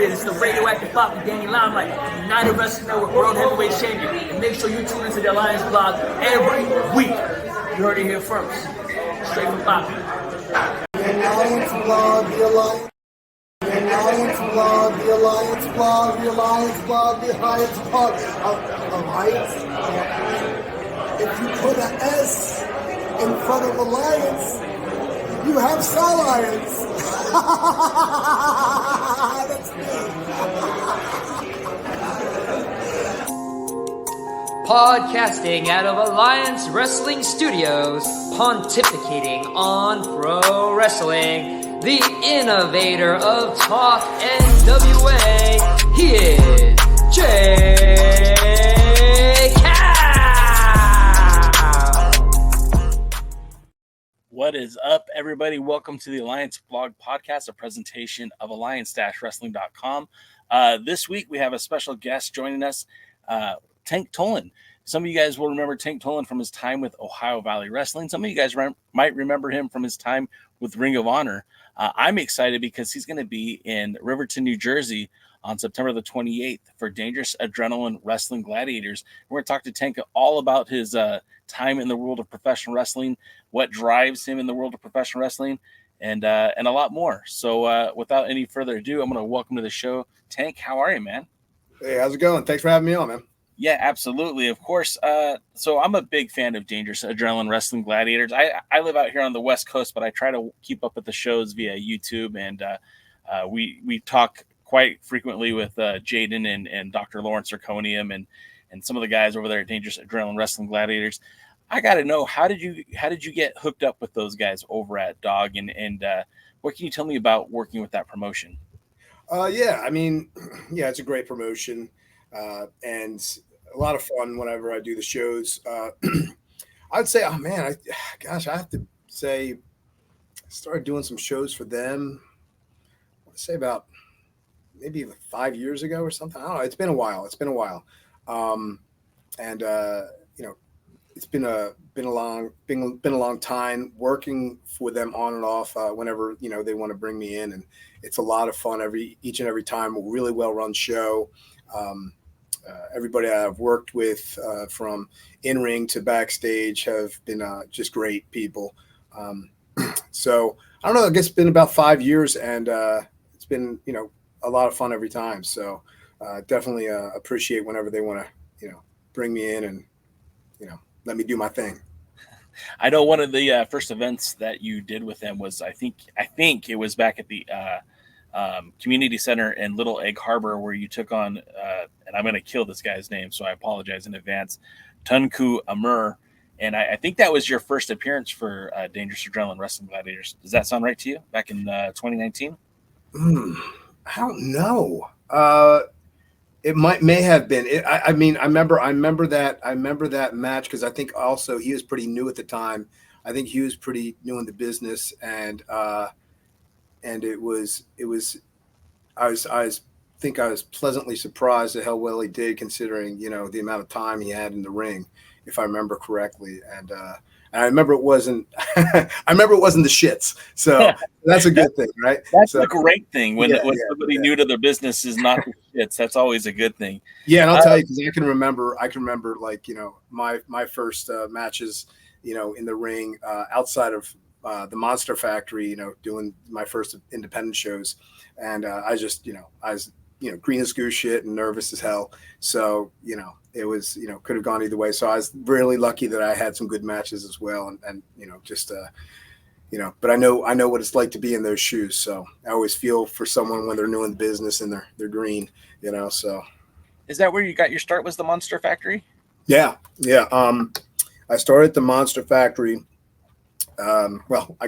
it is. It's the radioactive Bobby Danny Limelight, United Wrestling Network World Heavyweight Champion. And make sure you tune into the Alliance blog every week. You heard it here first. Straight from Bobby. The Alliance blog, the Alliance. The Alliance blog, the Alliance blog, the Alliance blog, the Alliance blog. Alliance? If you put an S in front of Alliance, you have Salliance. That's me. Podcasting out of Alliance Wrestling Studios, pontificating on pro wrestling, the innovator of Talk NWA, he is Jay Cow. What is up, everybody? Welcome to the Alliance Blog Podcast, a presentation of alliance-wrestling.com. This week, we have a special guest joining us, Tank Toland. Some of you guys will remember Tank Toland from his time with Ohio Valley Wrestling. Some of you guys might remember him from his time with Ring of Honor. I'm excited because he's going to be in Riverton, New Jersey on September the 28th for Dangerous Adrenaline Wrestling Gladiators. We're going to talk to Tank all about his time in the world of professional wrestling, what drives him in the world of professional wrestling, and a lot more. So without any further ado, I'm going to welcome to the show, Tank. How are you, man? Hey, how's it going? Thanks for having me on, man. Yeah, absolutely. Of course. So I'm a big fan of Dangerous Adrenaline Wrestling Gladiators. I live out here on the West Coast, but I try to keep up with the shows via YouTube. And we talk quite frequently with Jaden and Dr. Lawrence Zirconium and some of the guys over there at Dangerous Adrenaline Wrestling Gladiators. I got to know, how did you get hooked up with those guys over at DAWG? And what can you tell me about working with that promotion? It's a great promotion. And a lot of fun whenever I do the shows. I'd say, I have to say, I started doing some shows for them, I'd say about maybe 5 years ago or something. I don't know. It's been a while. It's been a long time working for them on and off, whenever, they want to bring me in, and it's a lot of fun each and every time. A really well-run show. Everybody I've worked with, from in-ring to backstage, have been just great people. So I don't know, I guess it's been about 5 years, and it's been, a lot of fun every time. So definitely appreciate whenever they want to, bring me in and, let me do my thing. I know one of the first events that you did with them was, I think it was back at the community center in Little Egg Harbor, where you took on, and I'm going to kill this guy's name, so I apologize in advance, Tunku Amur. And I think that was your first appearance for Dangerous Adrenaline Wrestling Gladiators. Does that sound right to you? Back in 2019? I don't know. It may have been. I remember that match, because I think also he was pretty new at the time. I think he was pretty new in the business, and it was. I think I was pleasantly surprised at how well he did, considering the amount of time he had in the ring, if I remember correctly. And I remember it wasn't. I remember it wasn't the shits. So that's a good thing, right? That's a great thing when somebody new to their business is not the shits. That's always a good thing. Yeah, and I'll tell you, because I can remember like my first matches, in the ring, outside of the Monster Factory, doing my first independent shows, and I was green as goose shit and nervous as hell. So it was could have gone either way. So I was really lucky that I had some good matches as well, and but I know what it's like to be in those shoes. So I always feel for someone when they're new in the business and they're green, So is that where you got your start? Was the Monster Factory? Yeah. I started at the Monster Factory. I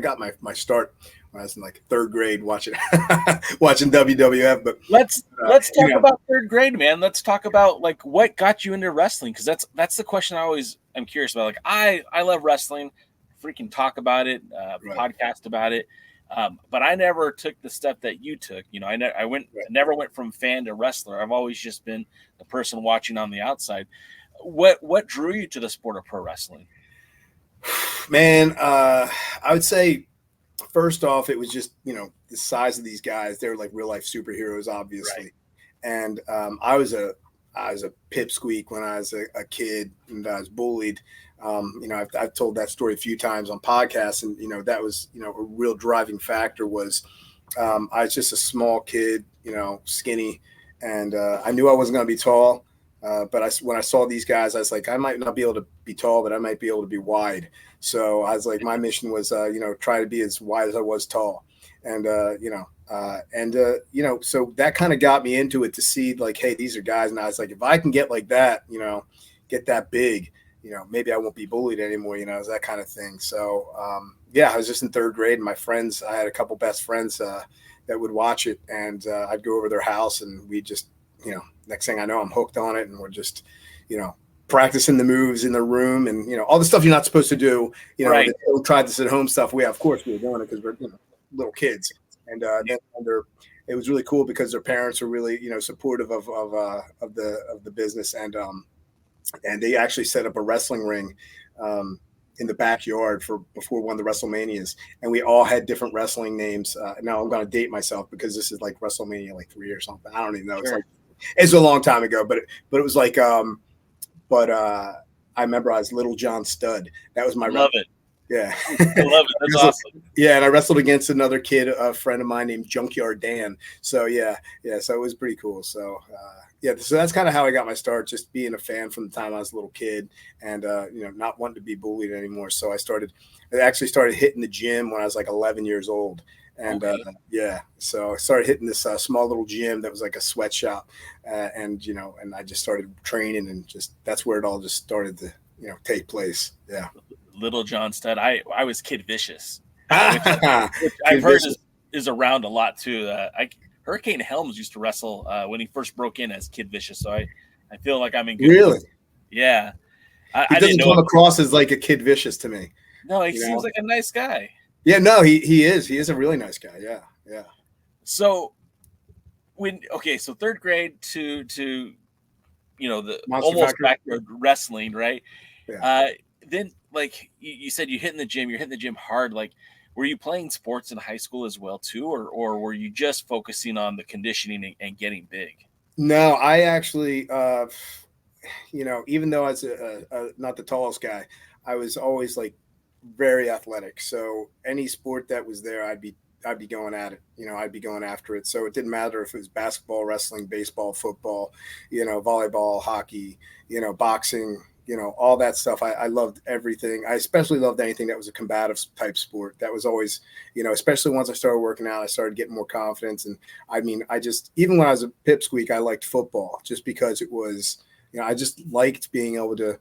got my start when I was in like third grade watching WWF. But let's talk about third grade, man. Let's talk about like what got you into wrestling, because that's the question I'm curious about. Like I love wrestling, freaking talk about it, podcast about it, but I never took the step that you took. I never went from fan to wrestler. I've always just been the person watching on the outside. What drew you to the sport of pro wrestling? Man, I would say first off, it was just, the size of these guys. They're like real life superheroes, obviously. Right. And I was a pipsqueak when I was a kid, and I was bullied. I've told that story a few times on podcasts, and that was a real driving factor was I was just a small kid, skinny, and I knew I wasn't going to be tall. But when I saw these guys, I was like, I might not be able to be tall, but I might be able to be wide. So I was like, my mission was, try to be as wide as I was tall. And, so that kind of got me into it to see like, hey, these are guys. And I was like, if I can get like that, get that big, maybe I won't be bullied anymore, that kind of thing. So, I was just in third grade, and my friends, I had a couple best friends that would watch it, and I'd go over to their house, and we just, next thing I know, I'm hooked on it, and we're just, practicing the moves in the room, and all the stuff you're not supposed to do. Right. The tried this at home stuff. Of course, we were doing it because we're little kids, and then it was really cool because their parents were really supportive of the business, and they actually set up a wrestling ring in the backyard before one of the WrestleManias, and we all had different wrestling names. Now I'm going to date myself because this is like WrestleMania like 3 or something. I don't even know. Sure. It's a long time ago, but it was like, I remember I was Little John Studd. That was my love it. Yeah. I love it. That's awesome. Yeah, and I wrestled against another kid, a friend of mine named Junkyard Dan. So so it was pretty cool. So so that's kind of how I got my start, just being a fan from the time I was a little kid, and not wanting to be bullied anymore. So I actually started hitting the gym when I was like 11 years old. And so I started hitting this small little gym that was like a sweatshop, and I just started training, and just that's where it all just started to take place. Yeah. Little John Studd. I was Kid Vicious, which Kid I've heard Vicious. is around a lot too. Hurricane Helms used to wrestle when he first broke in as Kid Vicious, so I feel like I'm in good. Really? Yeah. He doesn't come across as like a Kid Vicious to me. No, he seems like a nice guy. Yeah, no, he is. He is a really nice guy. Yeah, yeah. So so third grade to the Monster almost Factory. backyard wrestling, right? Yeah. Then like you said, you're hitting the gym hard. Like, were you playing sports in high school as well too, or were you just focusing on the conditioning and getting big? No, I actually, even though I was not the tallest guy, I was always like very athletic. So any sport that was there, I'd be going at it. I'd be going after it. So it didn't matter if it was basketball, wrestling, baseball, football, volleyball, hockey, boxing, all that stuff. I loved everything. I especially loved anything that was a combative type sport. That was always, especially once I started working out, I started getting more confidence. And even when I was a pipsqueak, I liked football just because it was, I just liked being able to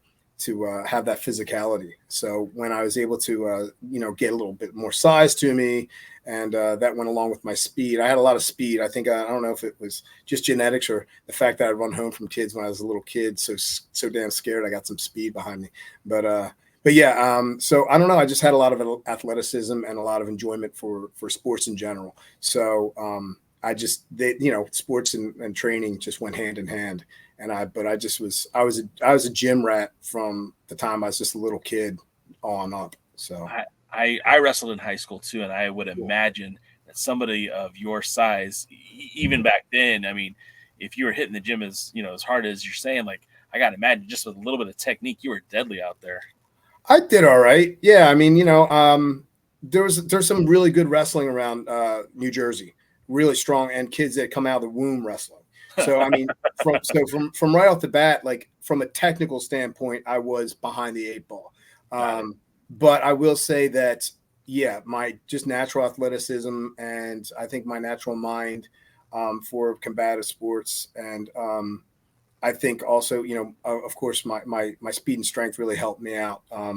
have that physicality. So when I was able to, get a little bit more size to me, and that went along with my speed. I had a lot of speed. I think, I don't know if it was just genetics or the fact that I run home from kids when I was a little kid. So damn scared. I got some speed behind me, but yeah. So I don't know. I just had a lot of athleticism and a lot of enjoyment for sports in general. So sports and training just went hand in hand. And I was a gym rat from the time I was just a little kid on up. So I wrestled in high school too, and I would imagine that somebody of your size, even back then, I mean, if you were hitting the gym as hard as you're saying, like, I gotta imagine just with a little bit of technique, you were deadly out there. I did all right. Yeah, I mean, there's some really good wrestling around New Jersey, really strong, and kids that come out of the womb wrestling. So I mean, from right off the bat, like from a technical standpoint, I was behind the 8 ball. But I will say that, my just natural athleticism, and I think my natural mind for combative sports, and I think also, of course, my speed and strength really helped me out. I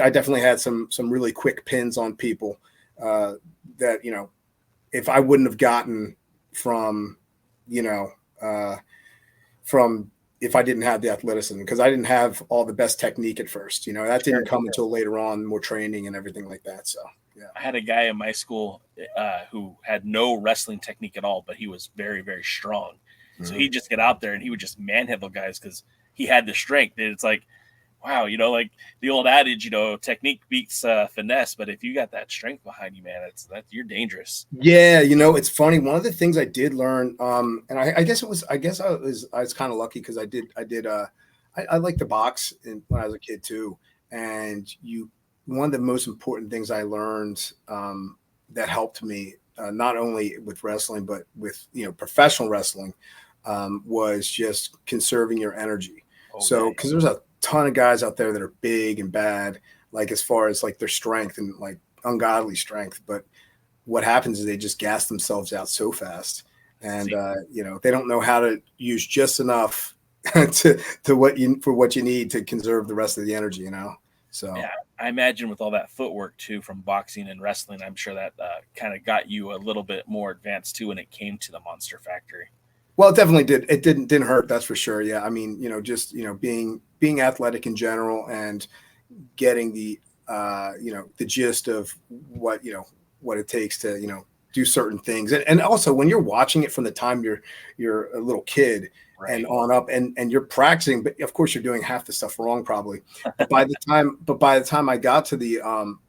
definitely had some really quick pins on people that if I wouldn't have gotten from if I didn't have the athleticism, because I didn't have all the best technique at first, that didn't come until later on, more training and everything like that. So, yeah. I had a guy in my school who had no wrestling technique at all, but he was very, very strong. Mm-hmm. So he'd just get out there and he would just manhandle guys because he had the strength. And it's like, wow, like the old adage, technique beats finesse. But if you got that strength behind you, man, you're dangerous. Yeah, it's funny. One of the things I did learn, and I guess I was kind of lucky because I liked to box when I was a kid too. And one of the most important things I learned that helped me not only with wrestling but with professional wrestling was just conserving your energy. So because there's a ton of guys out there that are big and bad, like as far as like their strength and like ungodly strength, but what happens is they just gas themselves out so fast, and they don't know how to use just enough for what you need to conserve the rest of the energy. So yeah, I imagine with all that footwork too from boxing and wrestling, I'm sure that kind of got you a little bit more advanced too when it came to the Monster Factory. Well, it definitely did. It didn't hurt, that's for sure. Yeah, I mean, just being athletic in general and getting the the gist of what it takes to do certain things, and also when you're watching it from the time you're a little kid and on up, and you're practicing, but of course you're doing half the stuff wrong probably. But by the time I got to the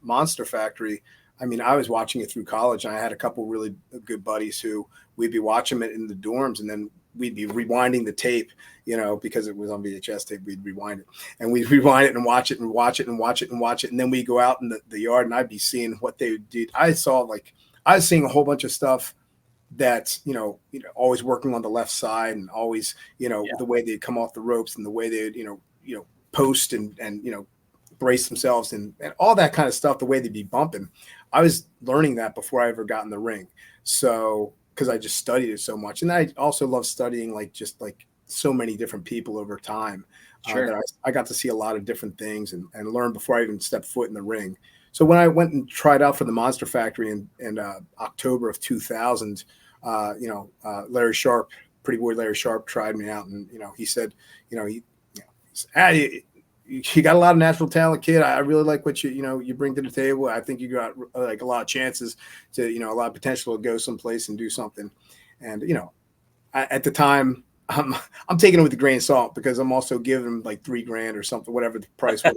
Monster Factory, I mean, I was watching it through college, and I had a couple really good buddies who we'd be watching it in the dorms, and then we'd be rewinding the tape, because it was on VHS tape. We'd rewind it, and we'd rewind it and watch it and watch it and watch it and watch it, and then we go out in the yard, and I'd be seeing what they did. I was seeing a whole bunch of stuff that's always working on the left side, and always the way they'd come off the ropes and the way they'd post and brace themselves and all that kind of stuff, the way they'd be bumping. I was learning that before I ever got in the ring. So, because I just studied it so much. And I also love studying just so many different people over time. Sure. That I got to see a lot of different things and learn before I even stepped foot in the ring. So when I went and tried out for the Monster Factory in October of 2000, Larry Sharp, Pretty Boy Larry Sharp, tried me out, and he said, he said, you got a lot of natural talent, kid. I really like what you bring to the table. I think you got like a lot of chances to a lot of potential to go someplace and do something. And at the time, I'm taking it with a grain of salt because I'm also giving him like $3,000 or something, whatever the price was.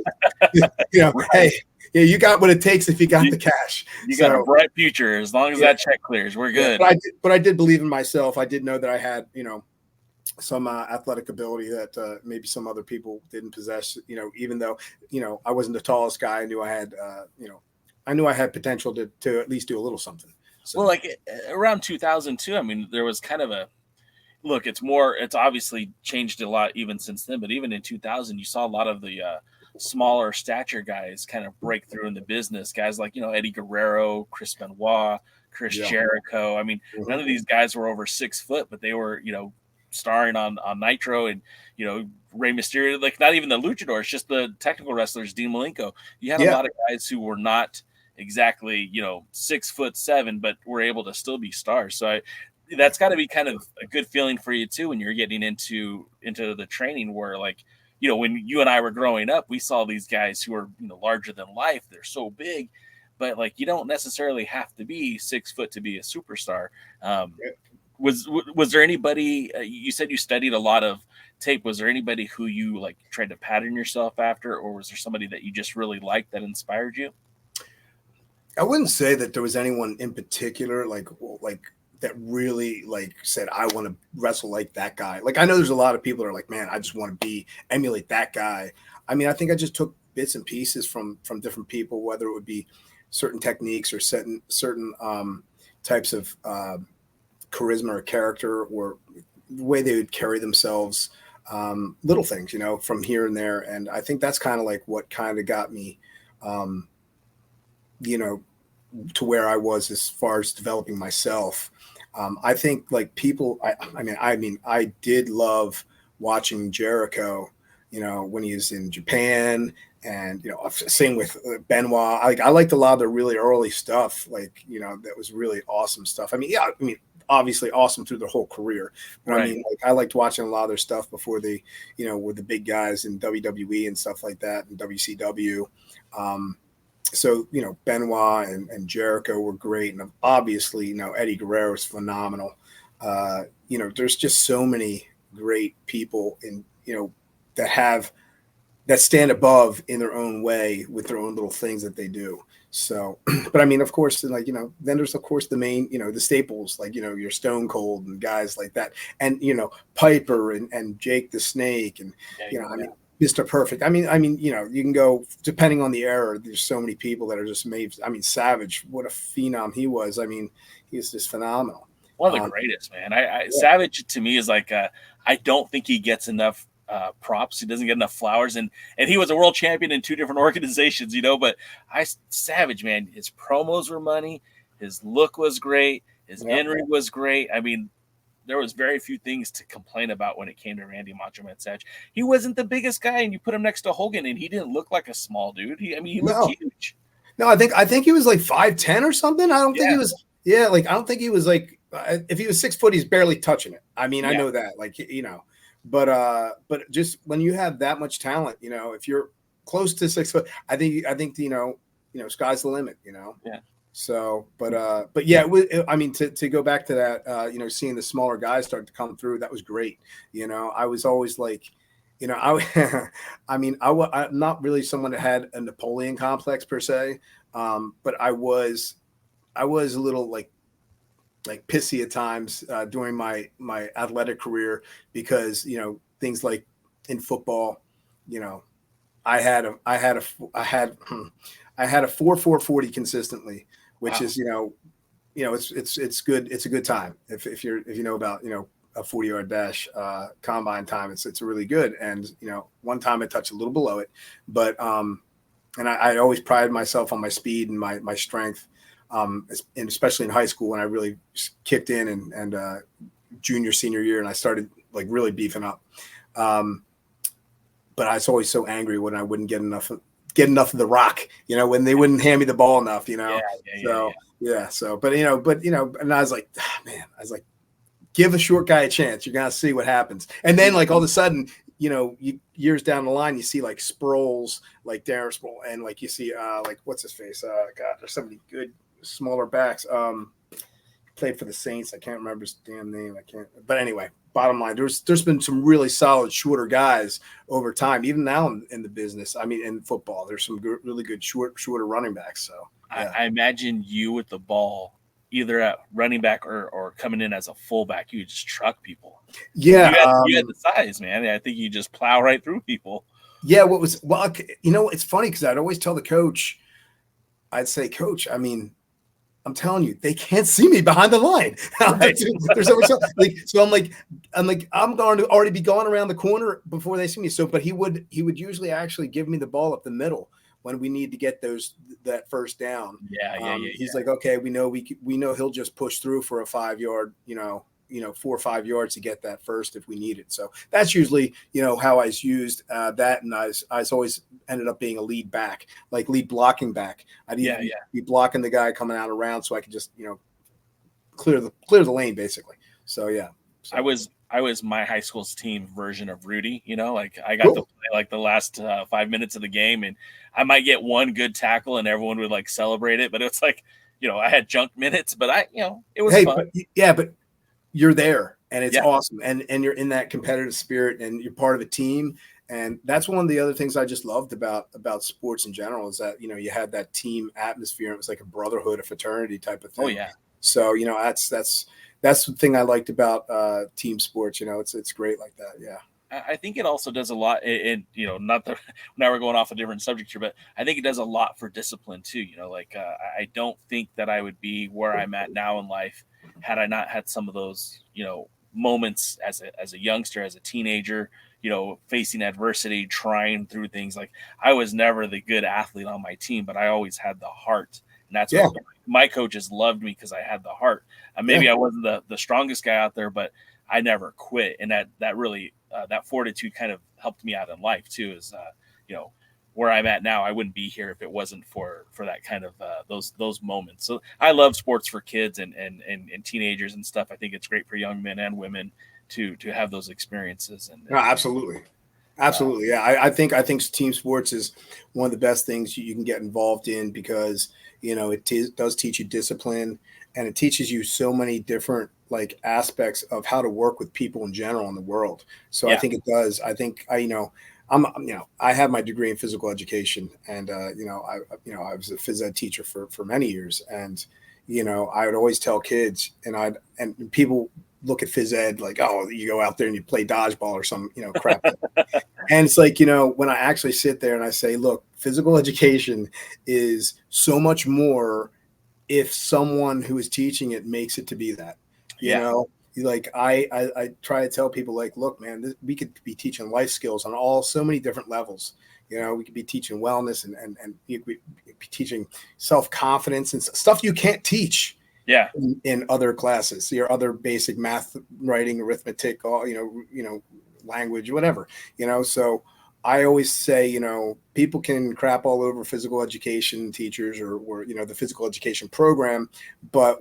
Hey, yeah, you got what it takes if you got the cash. You got a bright future as long as that check clears. We're good. But I did believe in myself. I did know that I had some athletic ability that maybe some other people didn't possess. Even though I wasn't the tallest guy, I knew I had potential to at least do a little something. So. Well, like around 2002, I mean, there was kind of a look. It's obviously changed a lot even since then. But even in 2000, you saw a lot of the smaller stature guys kind of break through in the business. Guys like Eddie Guerrero, Chris Benoit, Chris Jericho. I mean, none of these guys were over 6 foot, but they were starring on Nitro and Rey Mysterio, like not even the luchadors, just the technical wrestlers, Dean Malenko. You had a lot of guys who were not exactly 6'7", but were able to still be stars. So that's got to be kind of a good feeling for you too when you're getting into the training where when you and I were growing up, we saw these guys who are larger than life. They're so big, but you don't necessarily have to be 6 foot to be a superstar. Was there anybody, you said you studied a lot of tape. Was there anybody who you tried to pattern yourself after, or was there somebody that you just really liked that inspired you? I wouldn't say that there was anyone in particular that really said, I want to wrestle like that guy. I know there's a lot of people that are like, man, I just want to emulate that guy. I mean, I think I just took bits and pieces from different people, whether it would be certain techniques or certain types of charisma or character or the way they would carry themselves, little things, from here and there. And I think that's kind of what kind of got me, to where I was as far as developing myself. I think people, I did love watching Jericho, when he was in Japan, and same with Benoit. I liked a lot of the really early stuff, that was really awesome stuff. Obviously awesome through their whole career, but right. I liked watching a lot of their stuff before they were the big guys in WWE and stuff like that, and WCW. So Benoit and Jericho were great, and obviously Eddie Guerrero is phenomenal. There's just so many great people in that have that stand above in their own way with their own little things that they do. So, but I mean, of course, like, then there's, of course, the main, the staples, like, your Stone Cold and guys like that. And, Piper and Jake the Snake and, I mean, Mr. Perfect. I mean, you can go, depending on the era, there's so many people that are just made. I mean, Savage, what a phenom he was. I mean, he's just phenomenal. One of the greatest, man. Savage to me is like, I don't think he gets enough props. He doesn't get enough flowers, and he was a world champion in 2 different organizations, but Savage, man, his promos were money, his look was great, his in-ring was great. I mean, there was very few things to complain about when it came to Randy Macho Man Savage. He wasn't the biggest guy, and you put him next to Hogan, and he didn't look like a small dude. He looked huge. No, I think he was like 5'10" or something. I don't think he was. Yeah, like I don't think he was like. If he was 6 foot, he's barely touching it. I mean, I know that, like, but just when you have that much talent, if you're close to 6 foot, I think sky's the limit, Yeah. So, but yeah, I mean, to go back to that, seeing the smaller guys start to come through, that was great. I was always like, I mean, I'm not really someone that had a Napoleon complex per se, but I was a little like pissy at times during my athletic career because things like in football, I had a 4.40 consistently, which is it's good. It's a good time if you know about a 40-yard dash combine time. It's really good. And one time I touched a little below it, but and I always prided myself on my speed and my strength. And especially in high school when I really kicked in and junior, senior year, and I started like really beefing up. But I was always so angry when I wouldn't get enough of the rock, when they wouldn't hand me the ball enough, So, but and I was like, give a short guy a chance. You're going to see what happens. And then like all of a sudden, years down the line, you see like Sproles, like Darren Sproles, and like you see like what's his face? God, there's so many good smaller backs. Played for the Saints. I can't remember his damn name. But anyway, bottom line, there's been some really solid shorter guys over time. Even now in the business, I mean, in football, there's some really good shorter running backs. So yeah. I imagine you with the ball, either at running back or coming in as a fullback, you just truck people. Yeah, you had the size, man. I think you just plow right through people. Yeah, it's funny because I'd always tell the coach, I'd say, Coach, I mean, I'm telling you, they can't see me behind the line. Right. There's always so I'm going to already be going around the corner before they see me. So, but he would usually actually give me the ball up the middle when we need to get that first down. He's like, okay, we know he'll just push through for a 5-yard, 4 or 5 yards to get that first if we need it. So that's usually, how I used that. And I always ended up being a lead back, like lead blocking back. I'd be blocking the guy coming out around so I could just, clear the lane basically. So, yeah. So. I was my high school's team version of Rudy, like I got to play like the last 5 minutes of the game, and I might get one good tackle and everyone would like celebrate it. But it's like, I had junk minutes, but it was fun. But you're there and it's awesome. And you're in that competitive spirit and you're part of a team. And that's one of the other things I just loved about sports in general is that, you had that team atmosphere. It was like a brotherhood, a fraternity type of thing. Oh yeah. So, that's the thing I liked about team sports. It's great like that. Yeah. I think it also does a lot, and not that now we're going off a different subject here, but I think it does a lot for discipline too. I don't think that I would be where I'm at now in life had I not had some of those, moments as a youngster, as a teenager, facing adversity, trying through things. Like I was never the good athlete on my team, but I always had the heart, and that's what my coaches loved me because I had the heart. And maybe I wasn't the strongest guy out there, but I never quit, and that really that fortitude kind of helped me out in life too. Is where I'm at now, I wouldn't be here if it wasn't for that kind of those moments. So I love sports for kids and teenagers and stuff. I think it's great for young men and women to have those experiences. And absolutely. Yeah, I think team sports is one of the best things you can get involved in because it does teach you discipline, and it teaches you so many different aspects of how to work with people in general in the world. So I think it does. I think I have my degree in physical education, and I was a phys ed teacher for many years, and I would always tell kids, and people look at phys ed like, oh, you go out there and you play dodgeball or some crap, and it's like when I actually sit there and I say, look, physical education is so much more if someone who is teaching it makes it to be that, like I try to tell people, like, look, man, we could be teaching life skills on so many different levels. We could be teaching wellness and you could be teaching self-confidence and stuff you can't teach in other classes, your other basic math, writing, arithmetic, all, language, whatever, so I always say, people can crap all over physical education teachers or the physical education program, but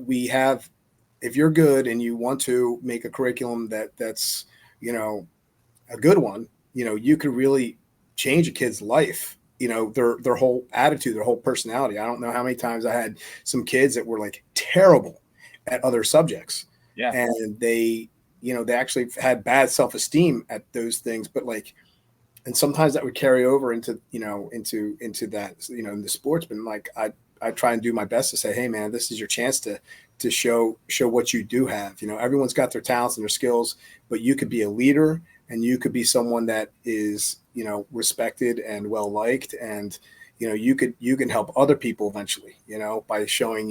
if you're good and you want to make a curriculum that's, a good one, you could really change a kid's life, their whole attitude, their whole personality. I don't know how many times I had some kids that were like terrible at other subjects. Yeah. And they actually had bad self-esteem at those things, but and sometimes that would carry over into that, in the sports. But like, I try and do my best to say, hey man, this is your chance to show what you do have. Everyone's got their talents and their skills, but you could be a leader and you could be someone that is, respected and well liked. And, you can help other people eventually, by showing,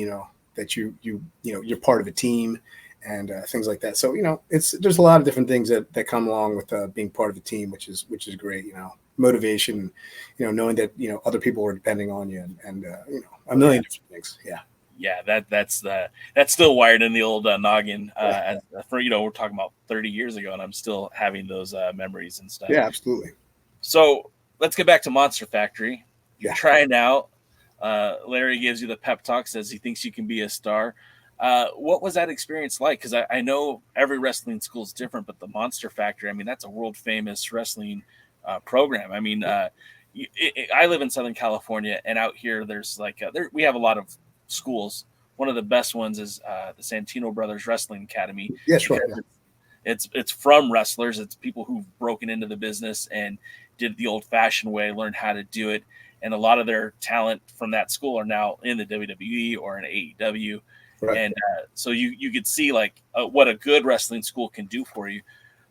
that you're part of a team and things like that. So, there's a lot of different things that come along with being part of a team, which is great, motivation, knowing that, other people are depending on you and a million different things. Yeah. Yeah. That's still wired in the old noggin we're talking about 30 years ago, and I'm still having those memories and stuff. Yeah, absolutely. So let's get back to Monster Factory. You're trying out. Larry gives you the pep talk, says he thinks you can be a star. What was that experience like? Because I know every wrestling school is different, but the Monster Factory, I mean, that's a world famous wrestling program. I mean, I live in Southern California, and out here there's we have a lot of schools. One of the best ones is the Santino Brothers Wrestling Academy. Yes, sure. It's from wrestlers. It's people who've broken into the business and did it the old-fashioned way, learned how to do it. And a lot of their talent from that school are now in the WWE or in AEW. Right. And so you could see what a good wrestling school can do for you.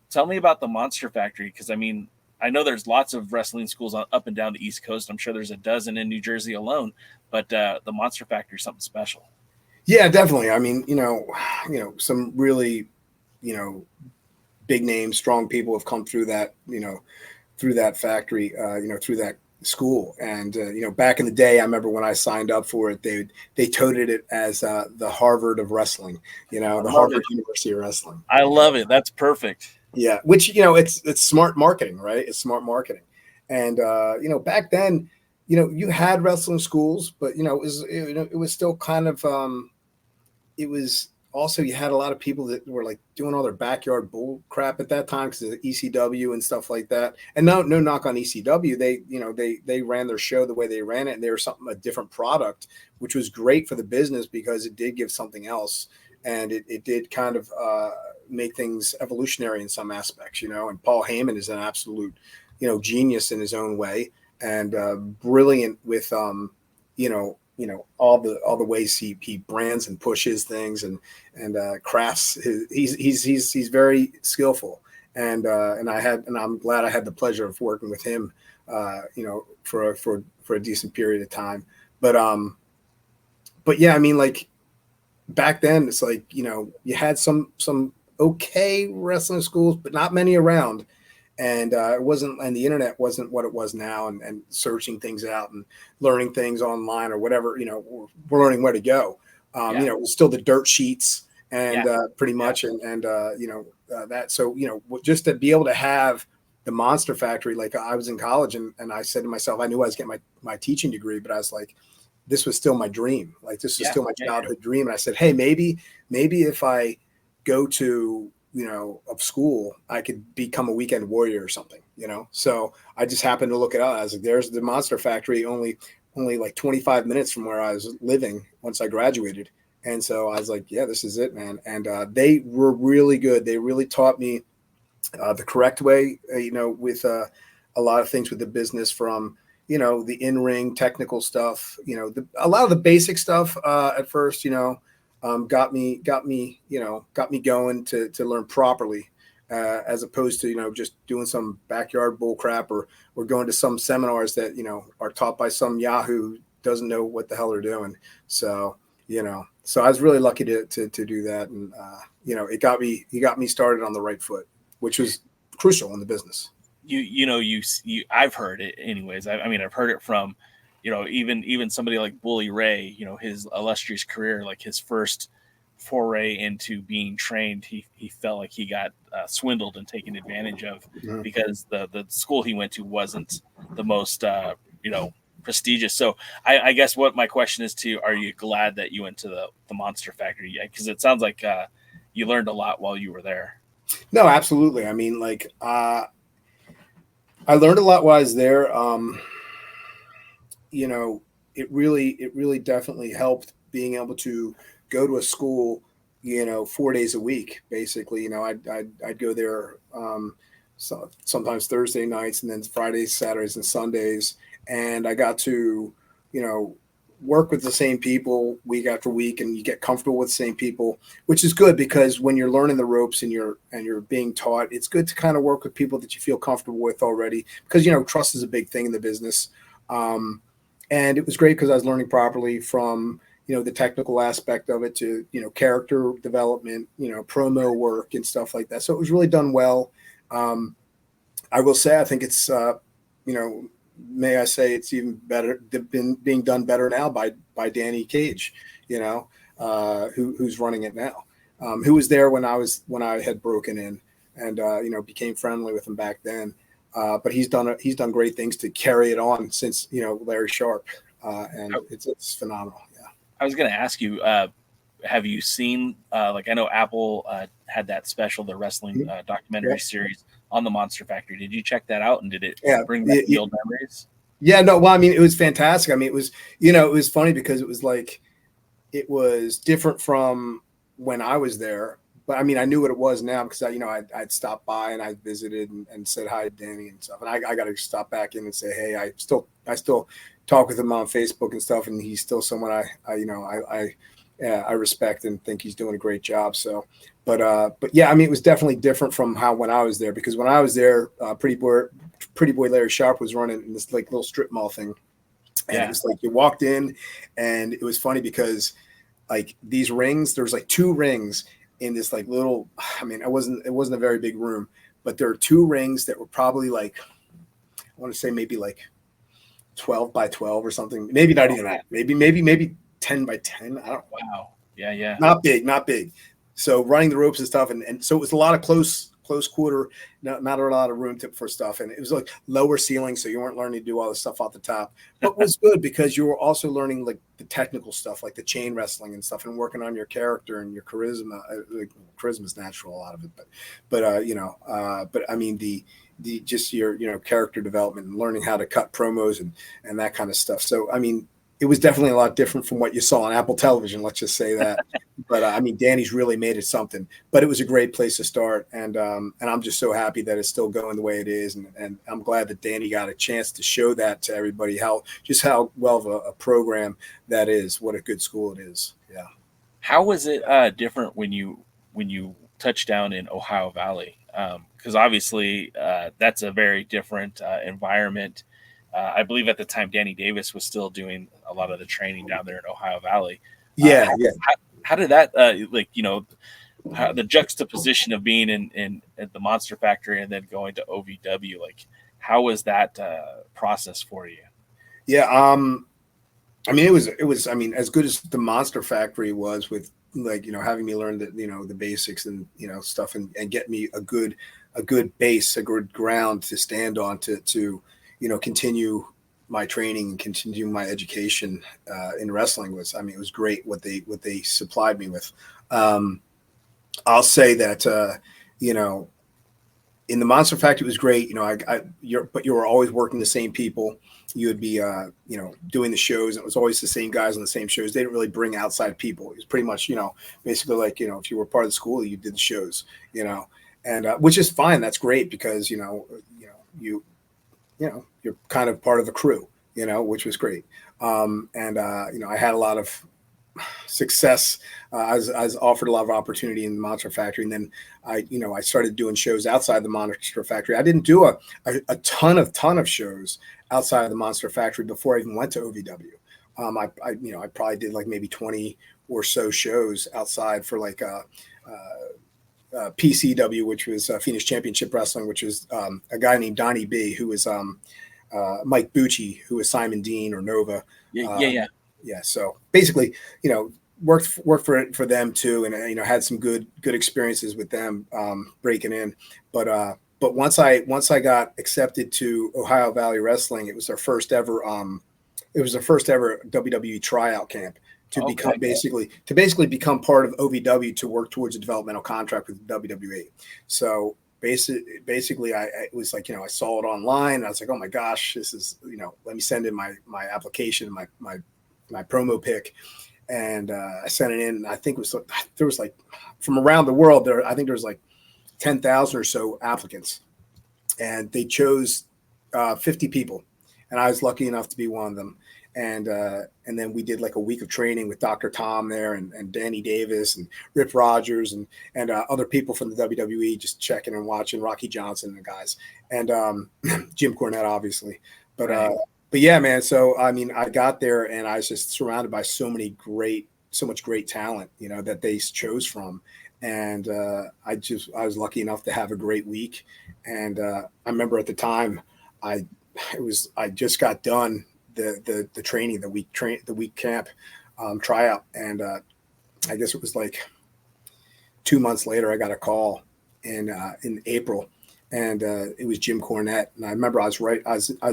Tell me about the Monster Factory, because I mean, I know there's lots of wrestling schools up and down the East Coast. I'm sure there's a dozen in New Jersey alone, but the Monster Factory is something special. Yeah, definitely. I mean, some really, big names, strong people have come through that, through that factory, through that school. And, back in the day, I remember when I signed up for it, they touted it as the Harvard of wrestling, the Harvard University of Wrestling. I love it. That's perfect. Yeah. Which, it's smart marketing, right? It's smart marketing. And, back then, you had wrestling schools, but, it was still kind of, it was also, you had a lot of people that were doing all their backyard bull crap at that time because of the ECW and stuff like that. And no knock on ECW. They ran their show the way they ran it, and they were a different product, which was great for the business because it did give something else. And it did kind of make things evolutionary in some aspects, and Paul Heyman is an absolute, genius in his own way and brilliant with, all the ways he brands and pushes things and crafts. He's very skillful, and I'm glad I had the pleasure of working with him, for a decent period of time. But yeah, I mean, back then it's you had some okay wrestling schools, but not many around. And it wasn't, and the internet wasn't what it was now, and searching things out and learning things online or whatever, we're learning where to go. It was still the dirt sheets and pretty much. And that, so, just to be able to have the Monster Factory, I was in college and I said to myself, I knew I was getting my teaching degree, but I was like, this was still my dream. This is still my childhood dream. And I said, hey, maybe if I go to, of school, I could become a weekend warrior or something, So I just happened to look it up. I was like, there's the Monster Factory, only 25 minutes from where I was living once I graduated. And so I was like, yeah, this is it, man. And they were really good. They really taught me the correct way, with a lot of things with the business, from, you know, the in-ring technical stuff, you know, a lot of the basic stuff at first, you know, got me going to learn properly, as opposed to, you know, just doing some backyard bull crap, or going to some seminars that, you know, are taught by some Yahoo who doesn't know what the hell they're doing. So, you know, so I was really lucky to do that. And, you know, he got me started on the right foot, which was crucial in the business. I've heard it anyways. I mean, I've heard it from, you know, even somebody like Bully Ray, you know, his illustrious career, like his first foray into being trained, he felt like he got swindled and taken advantage of, because the school he went to wasn't the most, you know, prestigious. So I guess what my question is to you, are you glad that you went to the Monster Factory? Because it sounds like you learned a lot while you were there. No, absolutely. I mean, like, I learned a lot while I was there. You know, it really definitely helped being able to go to a school, you know, 4 days a week, basically. You know, I'd go there sometimes Thursday nights, and then Fridays, Saturdays, and Sundays. And I got to, you know, work with the same people week after week, and you get comfortable with the same people, which is good, because when you're learning the ropes and you're being taught, it's good to kind of work with people that you feel comfortable with already, because, you know, trust is a big thing in the business. And it was great because I was learning properly, from, you know, the technical aspect of it to, you know, character development, you know, promo work and stuff like that. So it was really done well. I will say, I think it's, you know, may I say, it's even better, being done better now by Danny Cage, you know, who's running it now, who was there when I had broken in, and, you know, became friendly with him back then. But he's done great things to carry it on since, you know, Larry Sharp, and it's phenomenal. Yeah. I was going to ask you, have you seen, like, I know Apple had that special, the wrestling documentary series on the Monster Factory. Did you check that out, and did it bring back the old memories? Yeah, no, well, I mean, it was fantastic. I mean, it was, you know, it was funny because it was like, it was different from when I was there, but I mean, I knew what it was now, because I'd stopped by and I visited and said hi to Danny and stuff. And I got to stop back in and say, hey, I still talk with him on Facebook and stuff. And he's still someone I respect and think he's doing a great job. So, but yeah, I mean, it was definitely different from when I was there, because when I was there, Pretty Boy Larry Sharp was running in this like little strip mall thing. And it was like, you walked in, and it was funny because, like, these rings, there's like 2 rings in this like little, I mean, it wasn't a very big room, but there are 2 rings that were probably like, I want to say maybe like 12 by 12 or something. Maybe not even that. Maybe 10 by 10. I don't know. Wow. Yeah. Not big. So running the ropes and stuff. And so it was a lot of close quarter, not a lot of room for stuff. And it was like lower ceiling, so you weren't learning to do all the stuff off the top. But it was good because you were also learning like the technical stuff, like the chain wrestling and stuff, and working on your character and your charisma. Like, charisma is natural, a lot of it, but I mean the just your, you know, character development and learning how to cut promos and that kind of stuff. So I mean, it was definitely a lot different from what you saw on Apple Television, let's just say that. But I mean, Danny's really made it something. But it was a great place to start, and I'm just so happy that it's still going the way it is, and I'm glad that Danny got a chance to show that to everybody, how well of a program that is, what a good school it is. Yeah. How was it different when you touched down in Ohio Valley? Because obviously that's a very different environment. I believe at the time Danny Davis was still doing a lot of the training down there in Ohio Valley. Yeah. How did that, like, you know, the juxtaposition of being in at the Monster Factory and then going to OVW, like, how was that process for you? Yeah. I mean, it was, I mean, as good as the Monster Factory was with, like, you know, having me learn the basics and, you know, stuff, and get me a good base, a good ground to stand on to, you know, continue my training and continue my education in wrestling was, I mean, it was great what they supplied me with. I'll say that, you know, in the Monster Factory, it was great. You know, but you were always working the same people. You would be, you know, doing the shows, and it was always the same guys on the same shows. They didn't really bring outside people. It was pretty much, you know, basically like, you know, if you were part of the school, you did the shows, you know, and which is fine. That's great because, you know, you're kind of part of the crew, which was great. I had a lot of success. I was offered a lot of opportunity in the Monster Factory, and then I started doing shows outside the Monster Factory. I didn't do a ton of shows outside of the Monster Factory before I even went to OVW. I probably did like maybe 20 or so shows outside for like PCW, which was Phoenix Championship Wrestling, which was a guy named Donnie B, who was Mike Bucci, who was Simon Dean or Nova. Yeah. So basically, worked for them too, and had some good experiences with them breaking in. But once I got accepted to Ohio Valley Wrestling, it was their first ever WWE tryout camp to basically become part of OVW to work towards a developmental contract with WWE. So basically it was like, I saw it online and I was like, oh my gosh, this is, let me send in my application, my promo pick. And I sent it in, and I think there was like from around the world I think there was like 10,000 or so applicants, and they chose 50 people, and I was lucky enough to be one of them. And then we did like a week of training with Dr. Tom there, and Danny Davis and Rip Rogers and other people from the WWE, just checking and watching, Rocky Johnson and the guys, and Jim Cornette, obviously. But yeah, man. So, I mean, I got there and I was just surrounded by so much great talent, that they chose from. And I was lucky enough to have a great week. And I remember at the time I just got done the training, the week camp tryout. And I guess it was like 2 months later, I got a call in April. And it was Jim Cornette. And I remember I was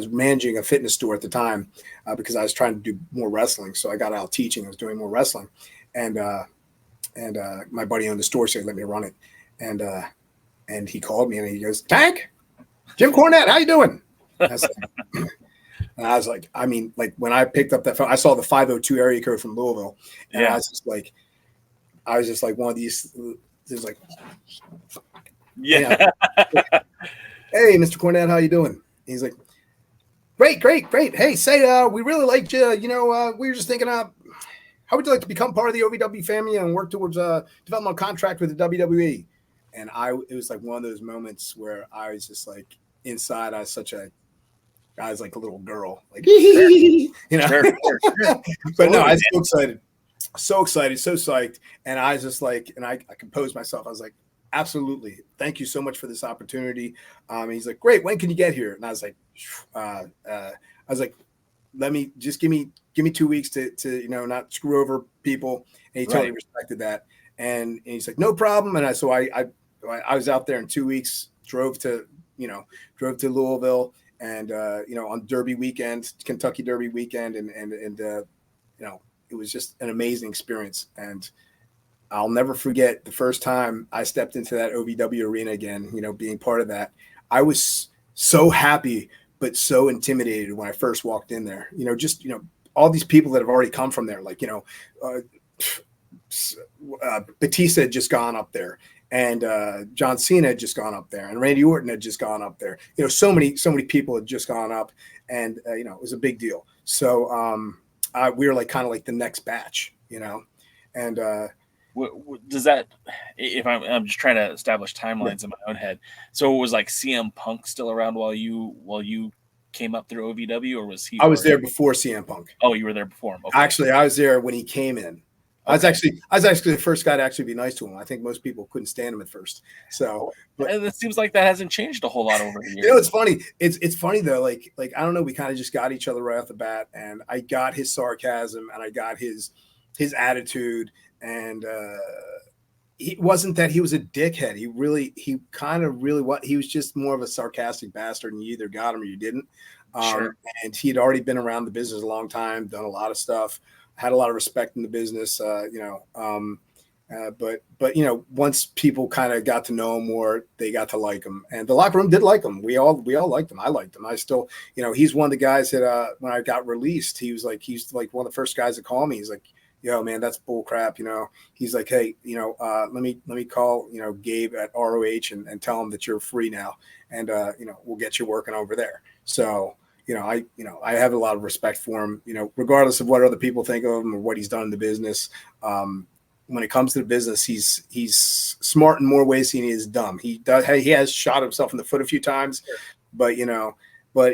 managing a fitness store at the time because I was trying to do more wrestling. So I got out teaching. I was doing more wrestling. And my buddy owned the store, so he let me run it. And he called me and he goes, "Tank, Jim Cornette, how you doing?" And I was like, I mean, like when I picked up that phone, I saw the 502 area code from Louisville. And I was just like one of these, there's like, "Hey, Mr. Cornette, how you doing?" He's like, Great. Hey, say, we really liked you. We were just thinking, how would you like to become part of the OVW family and work towards a developmental contract with the WWE?" And it was like one of those moments where I was just like inside. I was like a little girl, like, Sure. But no, I was so excited, so psyched. And I was just like, and I composed myself. I was like, "Absolutely. Thank you so much for this opportunity." And he's like, "Great. When can you get here?" And I was like, "Let me just give me 2 weeks to not screw over people." And he totally respected that. And he's like, "No problem." And I was out there in 2 weeks, drove to Louisville, and on Derby weekend, Kentucky Derby weekend, and it was just an amazing experience. And I'll never forget the first time I stepped into that OVW arena again, being part of that. I was so happy, but so intimidated when I first walked in there. All these people that have already come from there, like, Batista had just gone up there, and John Cena had just gone up there, and Randy Orton had just gone up there. So many people had just gone up, and it was a big deal. So we were like kind of like the next batch, and does that, if I'm just trying to establish timelines in my own head, so it was like CM Punk still around while you came up through OVW, or was he? I was there before CM Punk. Oh, you were there before him. Okay. Actually, I was there when he came in. Okay. I was actually the first guy to actually be nice to him. I think most people couldn't stand him at first. So, and it seems like that hasn't changed a whole lot over the years. It's funny. It's funny though. Like I don't know. We kind of just got each other right off the bat, and I got his sarcasm, and I got his attitude, and he wasn't that he was a dickhead. He kind of really what he was just more of a sarcastic bastard, and you either got him or you didn't. Sure. And he had already been around the business a long time, done a lot of stuff. Had a lot of respect in the business, but once people kind of got to know him more, they got to like him, and the locker room did like him. We all liked him. I liked him. I still, he's one of the guys that when I got released, he's like one of the first guys to call me. He's like, yo, man, that's bull crap. He's like, hey, let me call, Gabe at ROH and tell him that you're free now. And, we'll get you working over there. So, I have a lot of respect for him, regardless of what other people think of him or what he's done in the business. When it comes to the business, he's smart in more ways than he is dumb. He has shot himself in the foot a few times, but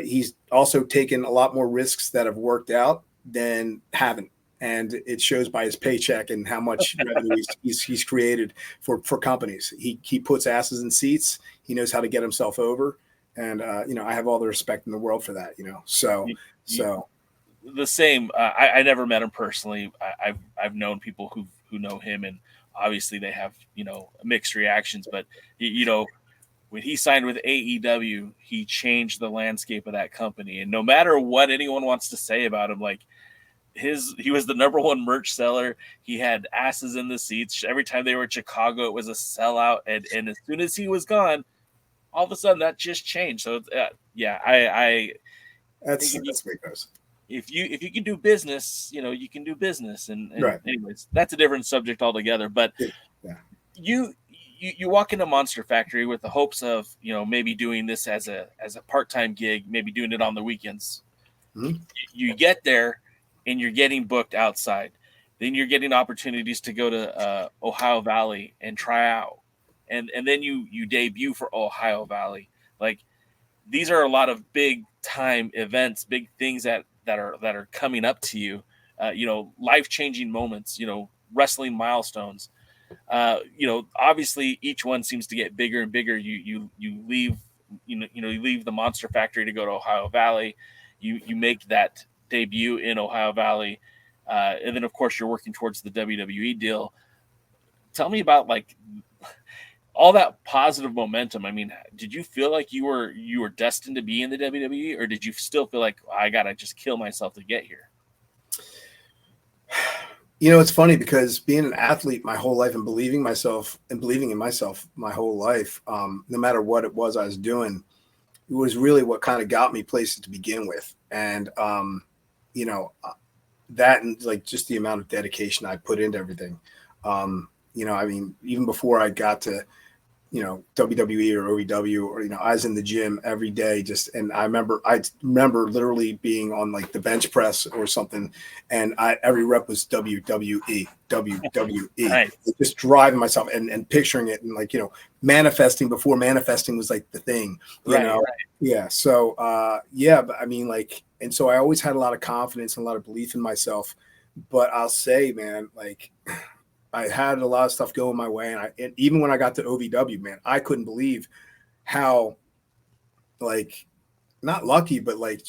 he's also taken a lot more risks that have worked out than haven't. And it shows by his paycheck and how much revenue he's created for companies. He puts asses in seats. He knows how to get himself over. And, I have all the respect in the world for that, so. The same. I never met him personally. I've known people who know him, and obviously they have, mixed reactions, but when he signed with AEW, he changed the landscape of that company. And no matter what anyone wants to say about him, like, he was the number one merch seller. He had asses in the seats. Every time they were in Chicago, it was a sellout. And as soon as he was gone, all of a sudden that just changed. So That's what it goes. If you can do business, you can do business. And right. Anyways, that's a different subject altogether. But yeah. You walk into Monster Factory with the hopes of, maybe doing this as a part-time gig, maybe doing it on the weekends. Mm-hmm. You get there and you're getting booked outside. Then you're getting opportunities to go to Ohio Valley and try out. And then you debut for Ohio Valley. Like, these are a lot of big time events, big things that are coming up to you, life-changing moments, wrestling milestones. Obviously each one seems to get bigger and bigger. You leave, you leave the Monster Factory to go to Ohio Valley. You make that debut in Ohio Valley. And then of course you're working towards the WWE deal. Tell me about, like, all that positive momentum. I mean, did you feel like you were destined to be in the WWE, or did you still feel like, I got to just kill myself to get here? It's funny because being an athlete my whole life and believing in myself my whole life, no matter what it was I was doing, it was really what kind of got me places to begin with. And, that and like just the amount of dedication I put into everything. Even before I got to, WWE or OVW, or, I was in the gym every day and I remember literally being on like the bench press or something. And every rep was WWE. Right. Just driving myself and picturing it and, like, manifesting before manifesting was like the thing, Right. Yeah. So, but I mean, like, and so I always had a lot of confidence and a lot of belief in myself, but I'll say, man, like, I had a lot of stuff going my way. And even when I got to OVW, man, I couldn't believe how, like, not lucky, but like,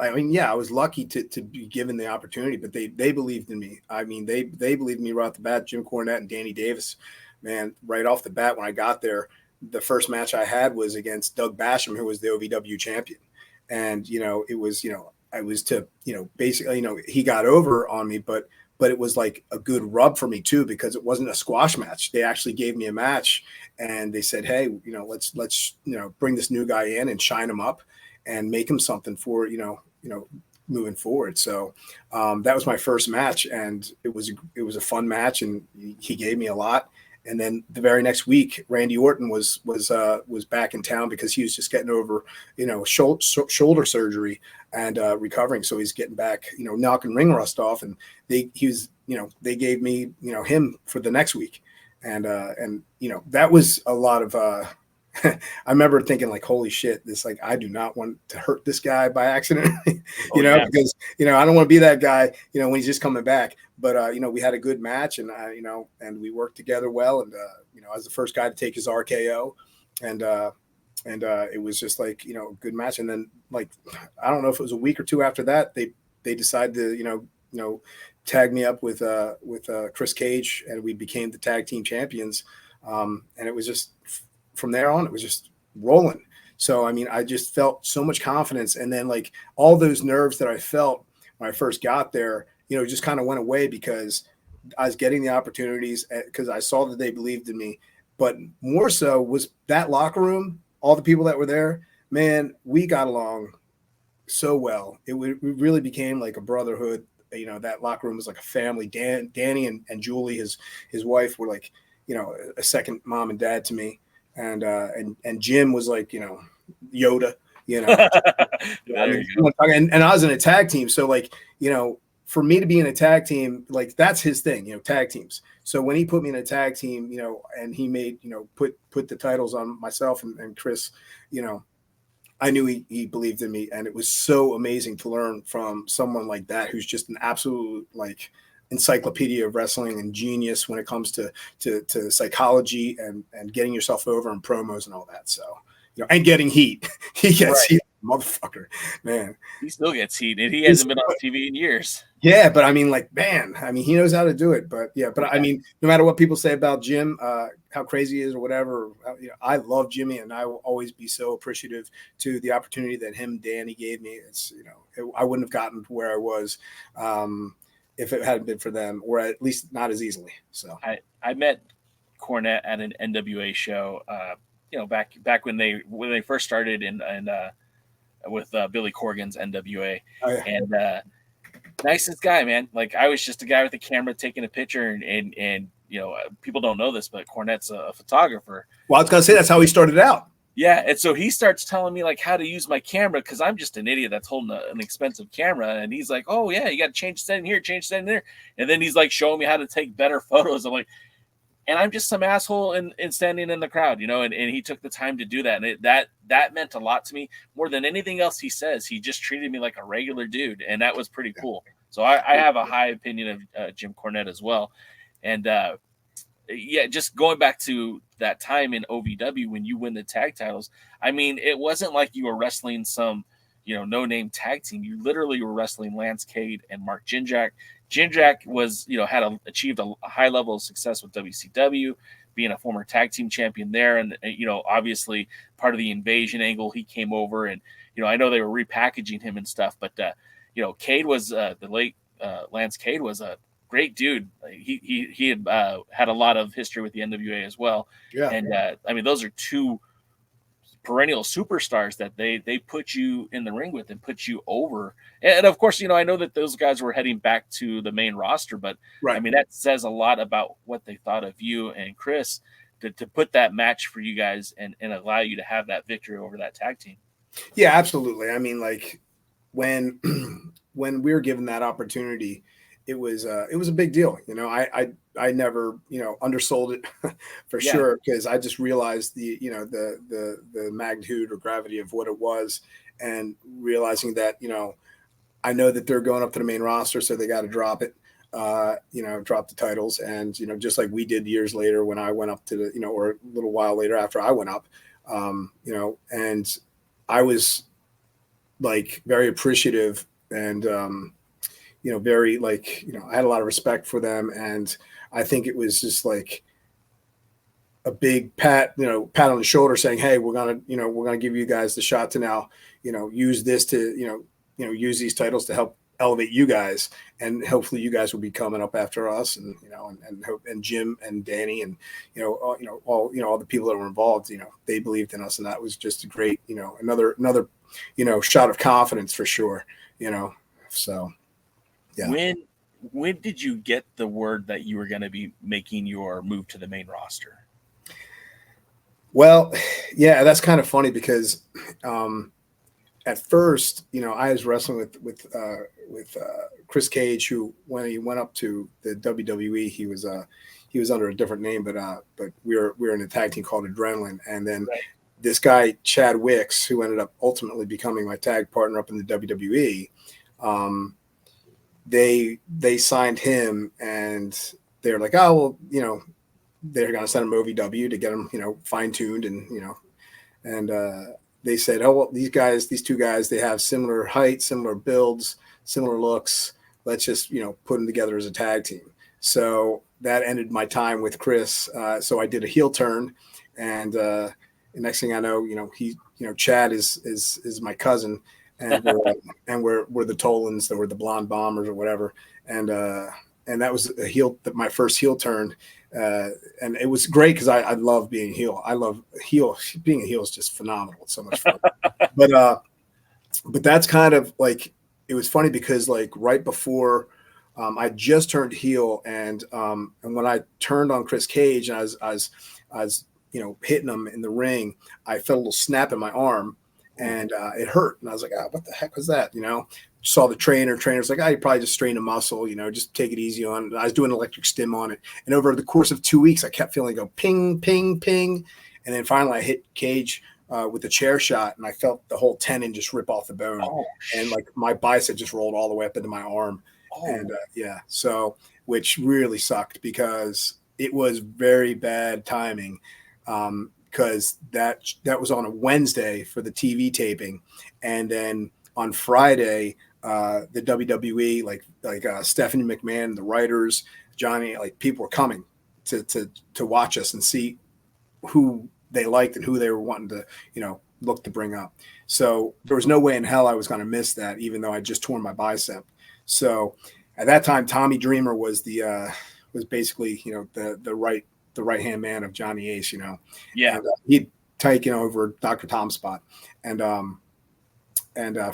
I was lucky to be given the opportunity, but they believed in me. I mean, they believed in me right off the bat. Jim Cornette and Danny Davis, man, right off the bat, when I got there, the first match I had was against Doug Basham, who was the OVW champion. And, it was, I was to, basically, he got over on me, but it was like a good rub for me too, because it wasn't a squash match. They actually gave me a match and they said, hey, let's bring this new guy in and shine him up and make him something for, moving forward. So that was my first match, and it was a fun match, and he gave me a lot. And then the very next week, Randy Orton was back in town because he was just getting over, shoulder surgery and recovering. So he's getting back, knocking ring rust off. And they gave me, him for the next week. And that was a lot of, I remember thinking, like, holy shit, this, like, I do not want to hurt this guy by accident, because, I don't want to be that guy, when he's just coming back. But, we had a good match, and, and we worked together well. And, I was the first guy to take his RKO, and it was just like, a good match. And then, like, I don't know if it was a week or two after that, they decided to, tag me up with Chris Cage, and we became the tag team champions. And it was just, from there on, it was just rolling. So, I mean, I just felt so much confidence. And then, like, all those nerves that I felt when I first got there, just kind of went away because I was getting the opportunities, because I saw that they believed in me. But more so was that locker room, all the people that were there, man, we got along so well. We really became like a brotherhood you know, that locker room was like a family. Danny and Julie, his wife, were like, you know, a second mom and dad to me. And Jim was like, you know, Yoda, you know. There you go. And I was in a tag team. So like, you know, for me to be in a tag team, like that's his thing, you know, tag teams. So when he put me in a tag team, you know, and he made, you know, put the titles on myself and Chris, you know, I knew he believed in me. And it was so amazing to learn from someone like that, who's just an absolute like encyclopedia of wrestling and genius when it comes to psychology and getting yourself over and promos and all that. So, you know, and getting heat. He gets heat, motherfucker, man. He still gets heat, and he hasn't been on TV in years. Yeah, but I mean, like, man, I mean, he knows how to do it. But yeah, but I mean, no matter what people say about Jim, how crazy he is or whatever, you know, I love Jimmy, and I will always be so appreciative to the opportunity that Danny gave me. It's, you know, I wouldn't have gotten to where I was if it hadn't been for them, or at least not as easily. So I met Cornette at an NWA show, you know, back when they first started with Billy Corgan's NWA. Oh, yeah. And nicest guy, man. Like, I was just a guy with a camera taking a picture, and you know, people don't know this, but Cornette's a photographer. Well, I was gonna say that's how he started out. Yeah, and so he starts telling me like how to use my camera, because I'm just an idiot that's holding an expensive camera, and he's like, "Oh yeah, you got to change setting here, change setting there," and then he's like showing me how to take better photos. I'm like, and I'm just some asshole and standing in the crowd, you know, and he took the time to do that, and that meant a lot to me more than anything else he says. He just treated me like a regular dude, and that was pretty cool. So I have a high opinion of Jim Cornette as well, and yeah, just going back to that time in OVW when you win the tag titles, I mean, it wasn't like you were wrestling some, you know, no-name tag team. You literally were wrestling Lance Cade and Mark Jindrak. Jindrak was, you know, achieved a high level of success with WCW, being a former tag team champion there. And, you know, obviously part of the Invasion angle, he came over, and, you know, I know they were repackaging him and stuff, but, you know, Cade was the late Lance Cade was a great dude. He had had a lot of history with the NWA as well. Yeah. And I mean, those are two perennial superstars that they put you in the ring with and put you over. And of course, you know, I know that those guys were heading back to the main roster, but Right. I mean, that says a lot about what they thought of you and Chris to put that match for you guys and allow you to have that victory over that tag team. Yeah, absolutely. I mean, like when we were given that opportunity, it was a big deal. You know, I never, you know, undersold it for sure, because I just realized the magnitude or gravity of what it was, and realizing that, you know, I know that they're going up to the main roster, so they got to drop it, you know, drop the titles. And, you know, just like we did years later when I went up to the, you know, or a little while later after I went up, you know, and I was like very appreciative and, you know, very like, you know, I had a lot of respect for them. And I think it was just like a big pat on the shoulder saying, hey, we're going to give you guys the shot to now, you know, use this to, you know, use these titles to help elevate you guys. And hopefully you guys will be coming up after us, and, you know, and Jim and Danny and, all the people that were involved, you know, they believed in us. And that was just a great, you know, another, you know, shot of confidence for sure, you know, so. Yeah. When did you get the word that you were going to be making your move to the main roster? Well, yeah, that's kind of funny because at first, you know, I was wrestling with Chris Cage, who when he went up to the WWE, he was under a different name, but we were in a tag team called Adrenaline, and then this guy Chad Wicks, who ended up ultimately becoming my tag partner up in the WWE. They signed him, and they're like, oh, well, you know, they're going to send him OVW to get him, you know, fine tuned. And, you know, and they said, oh, well, these two guys, they have similar height, similar builds, similar looks. Let's just, you know, put them together as a tag team. So that ended my time with Chris. So I did a heel turn, and the next thing I know, you know, Chad is my cousin. And we're the Tolands, or the Blonde Bombers, or whatever. And that was my first heel turn, and it was great because I love being heel. I love being a heel is just phenomenal. It's so much fun. But that's kind of like, it was funny because like right before I just turned heel, and when I turned on Chris Cage, and I was hitting him in the ring, I felt a little snap in my arm, and it hurt, and I was like, what the heck was that? Saw the trainer's like, you probably just strained a muscle, just take it easy on it. And I was doing electric stim on it, and over the course of 2 weeks, I kept feeling go ping, ping, ping, and then finally I hit Cage with the chair shot, and I felt the whole tendon just rip off the bone, and like my bicep just rolled all the way up into my arm. And so which really sucked because it was very bad timing, because that was on a Wednesday for the TV taping, and then on Friday the WWE, like Stephanie McMahon, the writers, Johnny, like people were coming to watch us and see who they liked and who they were wanting to look to bring up. So there was no way in hell I was going to miss that, even though I just torn my bicep. So at that time, Tommy Dreamer was was basically the right hand man of Johnny Ace. And, he'd taken over Dr. Tom's spot, and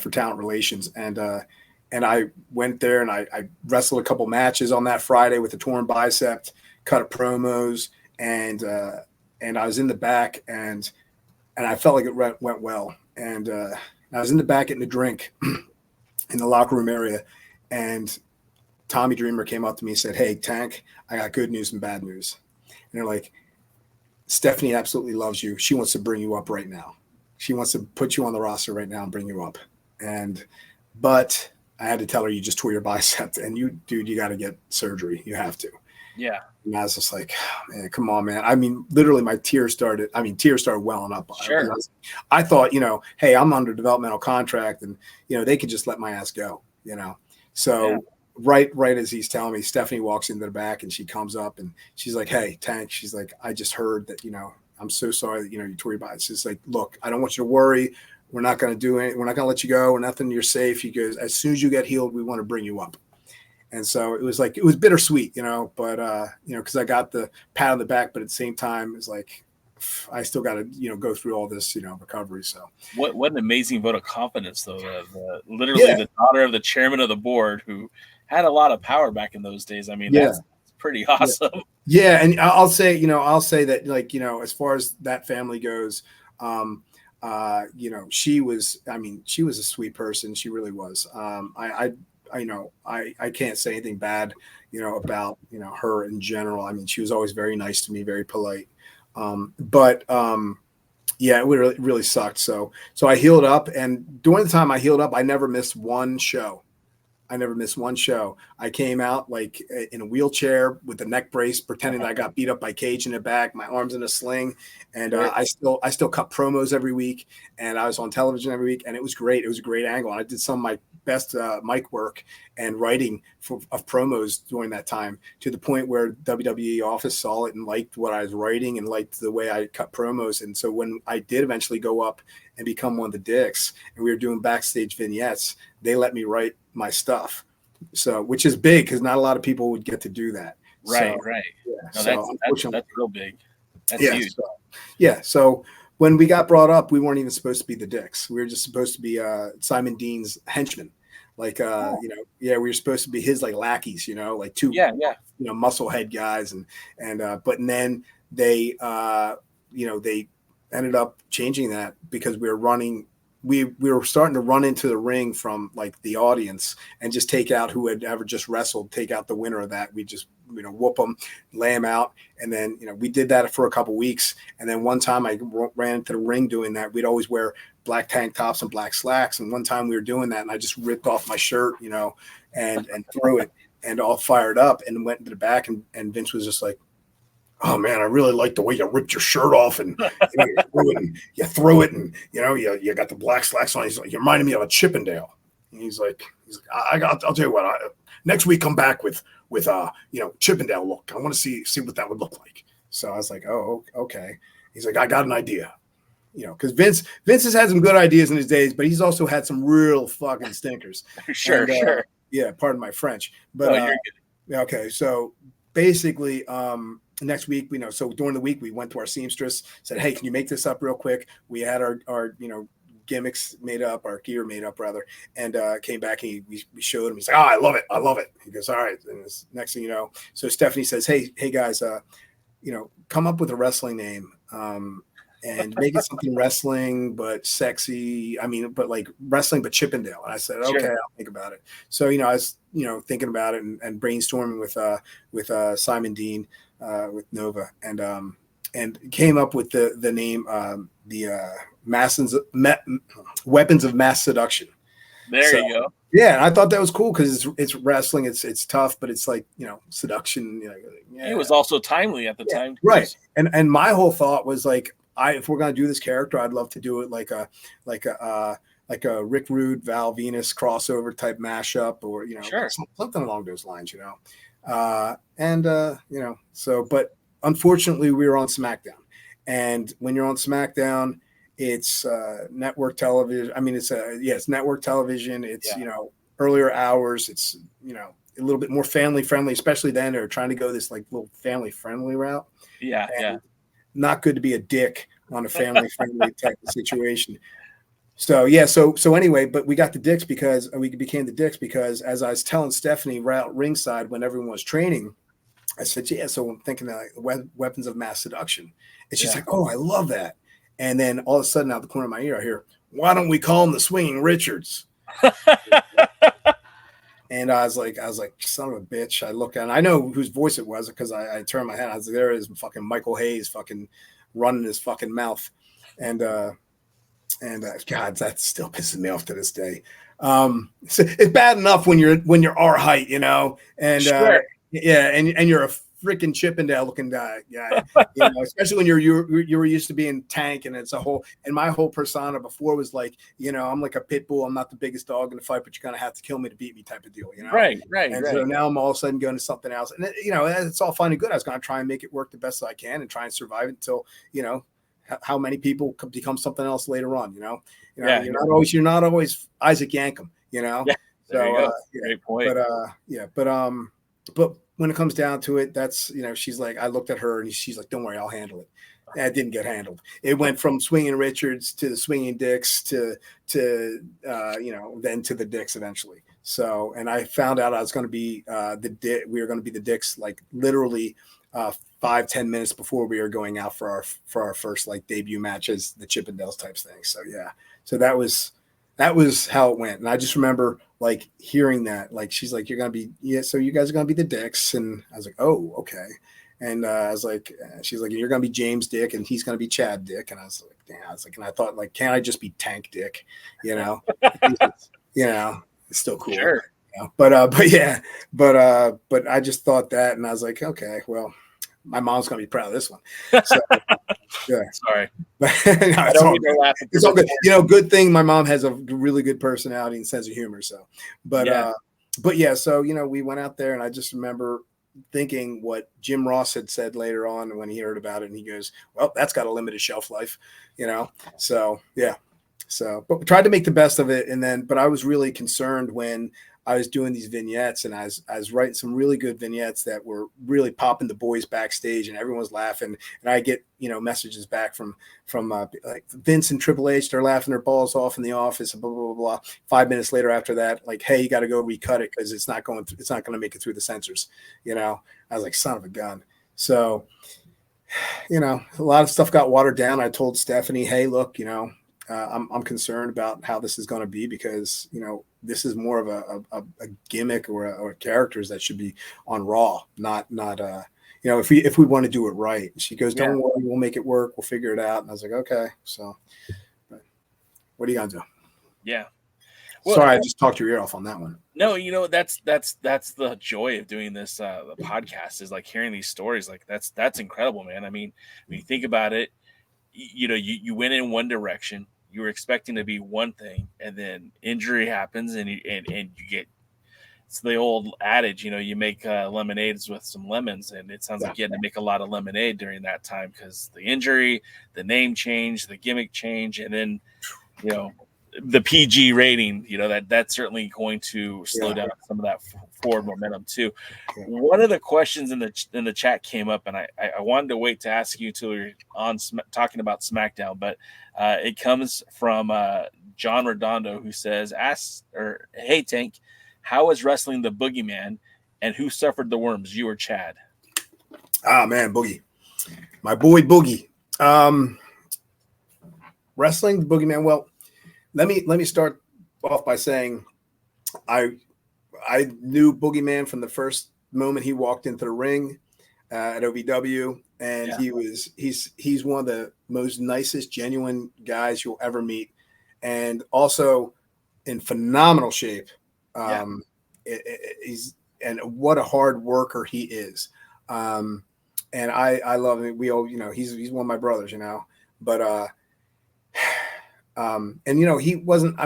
for talent relations, and I went there and I wrestled a couple matches on that Friday with a torn bicep, cut promos, and I was in the back, and I felt like it went well, and I was in the back getting a drink in the locker room area, and Tommy Dreamer came up to me and said, "Hey, Tank, I got good news and bad news." And they're like, "Stephanie absolutely loves you. She wants to bring you up right now. She wants to put you on the roster right now and bring you up. But I had to tell her you just tore your bicep, and you got to get surgery. You have to." Yeah. And I was just like, man, come on, man. I mean, literally my tears started welling up. Sure. I thought, hey, I'm under developmental contract, and, they could just let my ass go, So yeah. Right as he's telling me, Stephanie walks into the back, and she comes up and she's like, "Hey, Tank," she's like, "I just heard that, I'm so sorry that, you tore your bicep." It's just like, "Look, I don't want you to worry. We're not going to do it. We're not going to let you go or nothing. You're safe." He goes, "As soon as you get healed, we want to bring you up." And so it was bittersweet, but, because I got the pat on the back, but at the same time, it's like, I still got to, go through all this, recovery. So what an amazing vote of confidence, though. Literally the daughter of the chairman of the board, who had a lot of power back in those days. I mean, that's pretty awesome. Yeah. And I'll say that, as far as that family goes, she was a sweet person. She really was. I can't say anything bad, about, her in general. I mean, she was always very nice to me, very polite. Yeah, it really, really sucked. So I healed up, and during the time I healed up, I never missed one show. I came out like in a wheelchair with a neck brace, pretending that I got beat up by Cage in the back, my arms in a sling. And I still cut promos every week, and I was on television every week, and it was great. It was a great angle. And I did some of my best mic work and writing of promos during that time, to the point where WWE office saw it and liked what I was writing and liked the way I cut promos. And so when I did eventually go up and become one of the dicks, and we were doing backstage vignettes, they let me write my stuff. So, which is big, because not a lot of people would get to do that. Right. Yeah, no, that's real big. That's huge. So when we got brought up, we weren't even supposed to be the dicks. We were just supposed to be Simon Dean's henchmen. We were supposed to be his lackeys, like two muscle head guys, but then they they ended up changing that, because we were starting to run into the ring from the audience and just take out who had ever just wrestled, take out the winner of that. We just whoop them, lay them out, and then we did that for a couple weeks. And then one time I ran into the ring doing that. We'd always wear black tank tops and black slacks, and one time we were doing that, and I just ripped off my shirt, and threw it, and all fired up, and went into the back, and Vince was just like, "Oh man, I really like the way you ripped your shirt off, and you threw it, and you got the black slacks on." He's like, "You're reminding me of a Chippendale." And he's like, I'll tell you what, next week come back with Chippendale look. I want to see what that would look like. So I was like, "Oh, okay." He's like, "I got an idea." Because Vince has had some good ideas in his days, but he's also had some real fucking stinkers. Sure. Yeah, pardon my French, but you're good. Okay. So basically, next week, so during the week, we went to our seamstress, said, "Hey, can you make this up real quick?" We had our gimmicks made up, our gear made up rather, and came back and we showed him. He's like, "Oh, I love it." He goes, "All right." And next thing you know, so Stephanie says, "Hey guys, come up with a wrestling name." And make it something wrestling but sexy. I mean, but like wrestling but Chippendale. And I said, okay, Sure. I'll think about it. So I was thinking about it and brainstorming with Simon Dean with Nova and came up with the name Weapons of Mass Seduction. There you go. Yeah, I thought that was cool because it's wrestling. It's tough, but it's like seduction. Yeah. It was also timely at the time, too. Right? And my whole thought was like, if we're gonna do this character, I'd love to do it like a Rick Rude, Val Venus crossover type mashup, or Sure. something along those lines, So, but unfortunately, we were on SmackDown, and when you're on SmackDown, it's network television. I mean, it's network television. It's earlier hours. It's a little bit more family friendly, especially then. They're trying to go this like little family friendly route. Yeah. Not good to be a dick on a family friendly type of situation. So so anyway, but we got the dicks because we became the dicks because as I was telling Stephanie right out ringside when everyone was training, I said, yeah, so I'm thinking like Weapons of Mass Seduction. And she's like, oh, I love that. And then all of a sudden out the corner of my ear, I hear, why don't we call him the Swinging Richards? And I was like, son of a bitch. I look at and I know whose voice it was because I turned my head. I was like, there it is, fucking Michael Hayes fucking running his fucking mouth. And God, that still pisses me off to this day. It's bad enough when you're our height, and sure. And you're a freaking Chippendale looking guy, especially when you were used to being Tank, and it's and my whole persona before was like, I'm like a pit bull. I'm not the biggest dog in the fight, but you're gonna have to kill me to beat me type of deal, Right. So now I'm all of a sudden going to something else, and it's all fine and good. I was gonna try and make it work the best I can and try and survive until how many people could become something else later on. You're not always Isaac Yankem, Yeah, So great point. But when it comes down to it, that's she's like, I looked at her and she's like, don't worry, I'll handle it. That didn't get handled. It went from Swinging Richards to the Swinging Dicks to then to the Dicks eventually. So, and I found out I was going to be we were going to be the Dicks like literally 5-10 minutes before we were going out for our first like debut matches, the Chippendales types thing. So yeah, so that was how it went. And I just remember like hearing that, like, she's like, you're going to be, so you guys are going to be the Dicks. And I was like, oh, okay. And I was like, she's like, you're going to be James Dick and he's going to be Chad Dick. And I was like, damn, and I thought like, can't I just be Tank Dick? It's still cool. Sure. But I just thought that. And I was like, okay, well, my mom's going to be proud of this one. So, yeah. Sorry. It's all good. Good thing my mom has a really good personality and sense of humor. So, but so, we went out there and I just remember thinking what Jim Ross had said later on when he heard about it. And he goes, well, that's got a limited shelf life, So, yeah. So, but we tried to make the best of it. But I was really concerned when I was doing these vignettes and I was writing some really good vignettes that were really popping the boys backstage and everyone's laughing. And I get, messages back from like Vince and Triple H, they're laughing their balls off in the office and blah, blah, blah, blah. 5 minutes later after that, like, hey, you got to go recut it because it's not going to make it through the censors. I was like, son of a gun. So, a lot of stuff got watered down. I told Stephanie, hey, look, I'm concerned about how this is going to be because, this is more of a gimmick or characters that should be on Raw, not if we want to do it right. She goes, don't worry, we'll make it work. We'll figure it out. And I was like, okay. So what are you going to do? Yeah. Well, sorry, I just talked your ear off on that one. No, that's the joy of doing this the podcast is like hearing these stories. Like that's incredible, man. I mean, when you think about it, you went in one direction. You were expecting to be one thing, and then injury happens, and you get. It's the old adage, you make lemonades with some lemons, and it sounds like you had to make a lot of lemonade during that time because the injury, the name change, the gimmick change, and then the PG rating. That's certainly going to slow down some of that forward momentum too. Yeah. One of the questions in the chat came up, and I wanted to wait to ask you till you're on talking about SmackDown, but it comes from John Redondo, who says, "Hey Tank, how is wrestling the Boogeyman, and who suffered the worms, you or Chad?" Ah, man, Boogie, my boy Boogie. Wrestling the Boogeyman. Well, let me start off by saying I knew Boogeyman from the first moment he walked into the ring at OVW, and he's one of the most nicest, genuine guys you'll ever meet, and also in phenomenal shape. He's and what a hard worker he is. And I love him. We all, he's one of my brothers, but and he wasn't,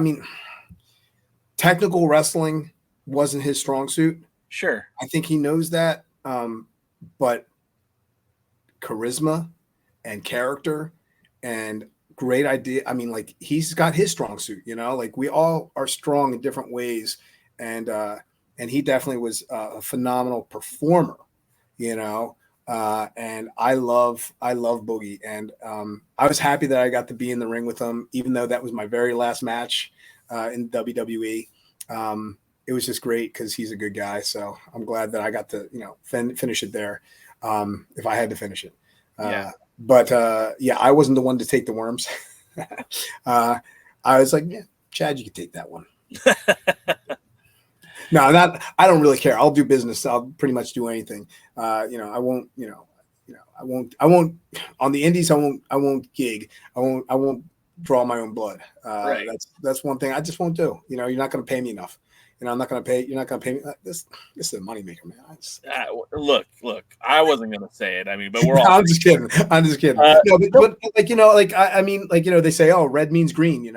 technical wrestling wasn't his strong suit. Sure. I think he knows that. But charisma and character and great idea. He's got his strong suit, we all are strong in different ways. And he definitely was a phenomenal performer, and I love Boogie. And I was happy that I got to be in the ring with him, even though that was my very last match in WWE. It was just great because he's a good guy. So I'm glad that I got to, finish it there if I had to finish it. But I wasn't the one to take the worms. I was like, yeah, Chad, you can take that one. No, I don't really care. I'll do business. I'll pretty much do anything. I won't on the indies. I won't gig. I won't draw my own blood. Right. That's one thing I just won't do. You're not going to pay me enough. I'm not going to pay. You're not going to pay me. This is a moneymaker, man. Look. I wasn't going to say it. But we're all. I'm just kidding. But they say, oh, red means green.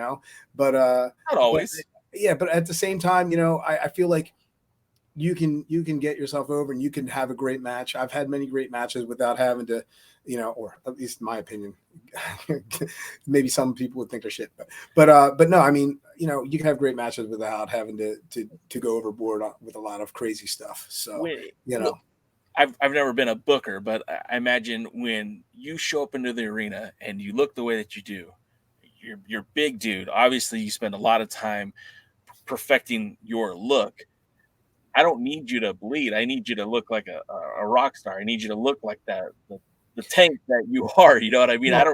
But not always. But at the same time, I feel like you can get yourself over and you can have a great match. I've had many great matches without having to, or at least in my opinion, maybe some people would think they're shit, but no, you can have great matches without having to go overboard with a lot of crazy stuff. So, look, I've never been a booker, but I imagine when you show up into the arena and you look the way that you do, you're big dude. Obviously you spend a lot of time perfecting your look. I don't need you to bleed. I need you to look like a rock star. I need you to look like the Tank that you are. You know what I mean? Yeah.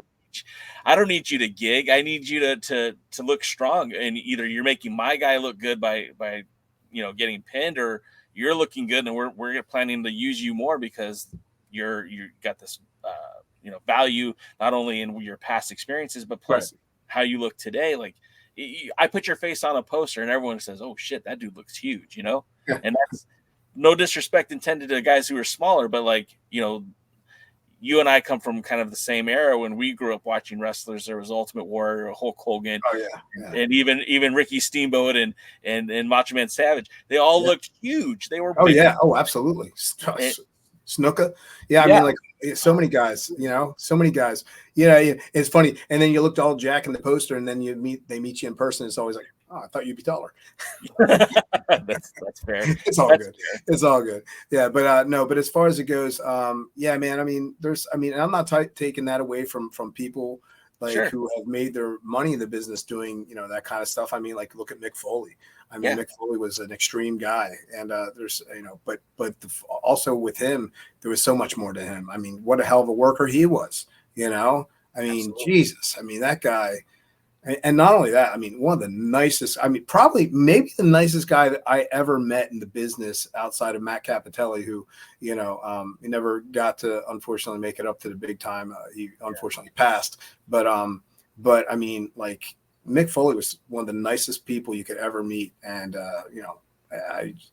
I don't need you to gig. I need you to look strong. And either you're making my guy look good by getting pinned, or you're looking good, and we're planning to use you more because you got this value not only in your past experiences, but plus how you look today. Like, I put your face on a poster and everyone says, oh shit, that dude looks huge, and that's no disrespect intended to guys who are smaller, but you and I come from kind of the same era when we grew up watching wrestlers. There was Ultimate Warrior, Hulk Hogan, and even Ricky Steamboat and Macho Man Savage. They all looked huge. They were big. Absolutely. Snuka. So many guys, so many guys. It's funny. And then you looked all Jack in the poster, and then they meet you in person. It's always like, oh, I thought you'd be taller. That's fair. It's all good. Fair. It's all good. Yeah, but no. But as far as it goes, man. I'm not taking that away from people who have made their money in the business doing that kind of stuff. Look at Mick Foley. Mick Foley was an extreme guy, and there's but also with him there was so much more to him. What a hell of a worker he was. Absolutely. Jesus. That guy. And not only that, one of the nicest, maybe the nicest guy that I ever met in the business outside of Matt Capitelli, who, he never got to unfortunately make it up to the big time. He unfortunately passed. But Mick Foley was one of the nicest people you could ever meet. And,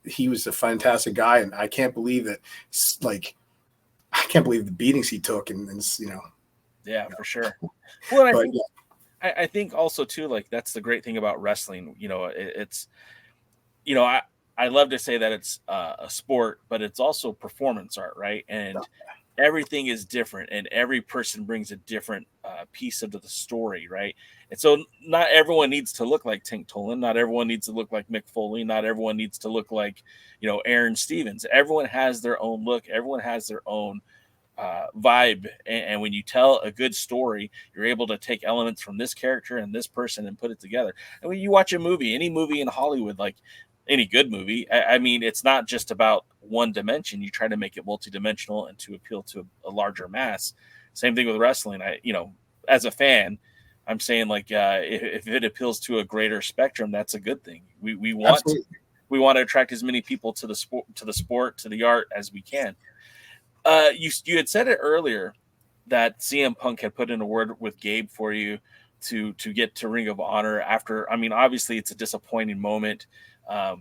he was a fantastic guy. And I can't believe that, the beatings he took. Yeah, for sure. Well, I think also too, that's the great thing about wrestling. It's, I love to say that it's a sport, but it's also performance art, right? And everything is different, and every person brings a different piece of the story, right? And so not everyone needs to look like Tank Toland. Not everyone needs to look like Mick Foley. Not everyone needs to look like, Aaron Stevens. Everyone has their own look. Everyone has their own vibe. And when you tell a good story, you're able to take elements from this character and this person and put it together. And when you watch a movie, any movie in Hollywood, like any good movie, I mean, it's not just about one dimension. You try to make it multidimensional and to appeal to a larger mass. Same thing with wrestling. As a fan, I'm saying like if it appeals to a greater spectrum, that's a good thing. We want to attract as many people to the sport, to the art as we can. You had said it earlier that CM Punk had put in a word with Gabe for you to get to Ring of Honor after. I mean, obviously it's a disappointing moment.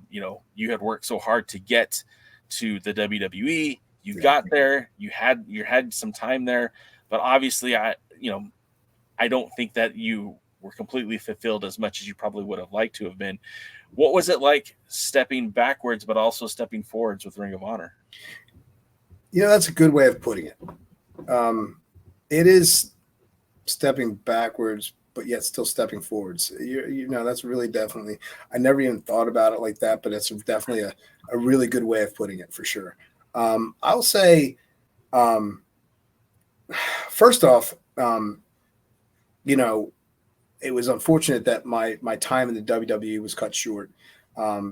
You had worked so hard to get to the WWE. You got there. You had some time there, but obviously I don't think that you were completely fulfilled as much as you probably would have liked to have been. What was it like stepping backwards, but also stepping forwards with Ring of Honor? That's a good way of putting it. It is stepping backwards, but yet still stepping forwards. That's really definitely, I never even thought about it like that, but it's definitely a really good way of putting it for sure. I'll say, first off, it was unfortunate that my time in the WWE was cut short,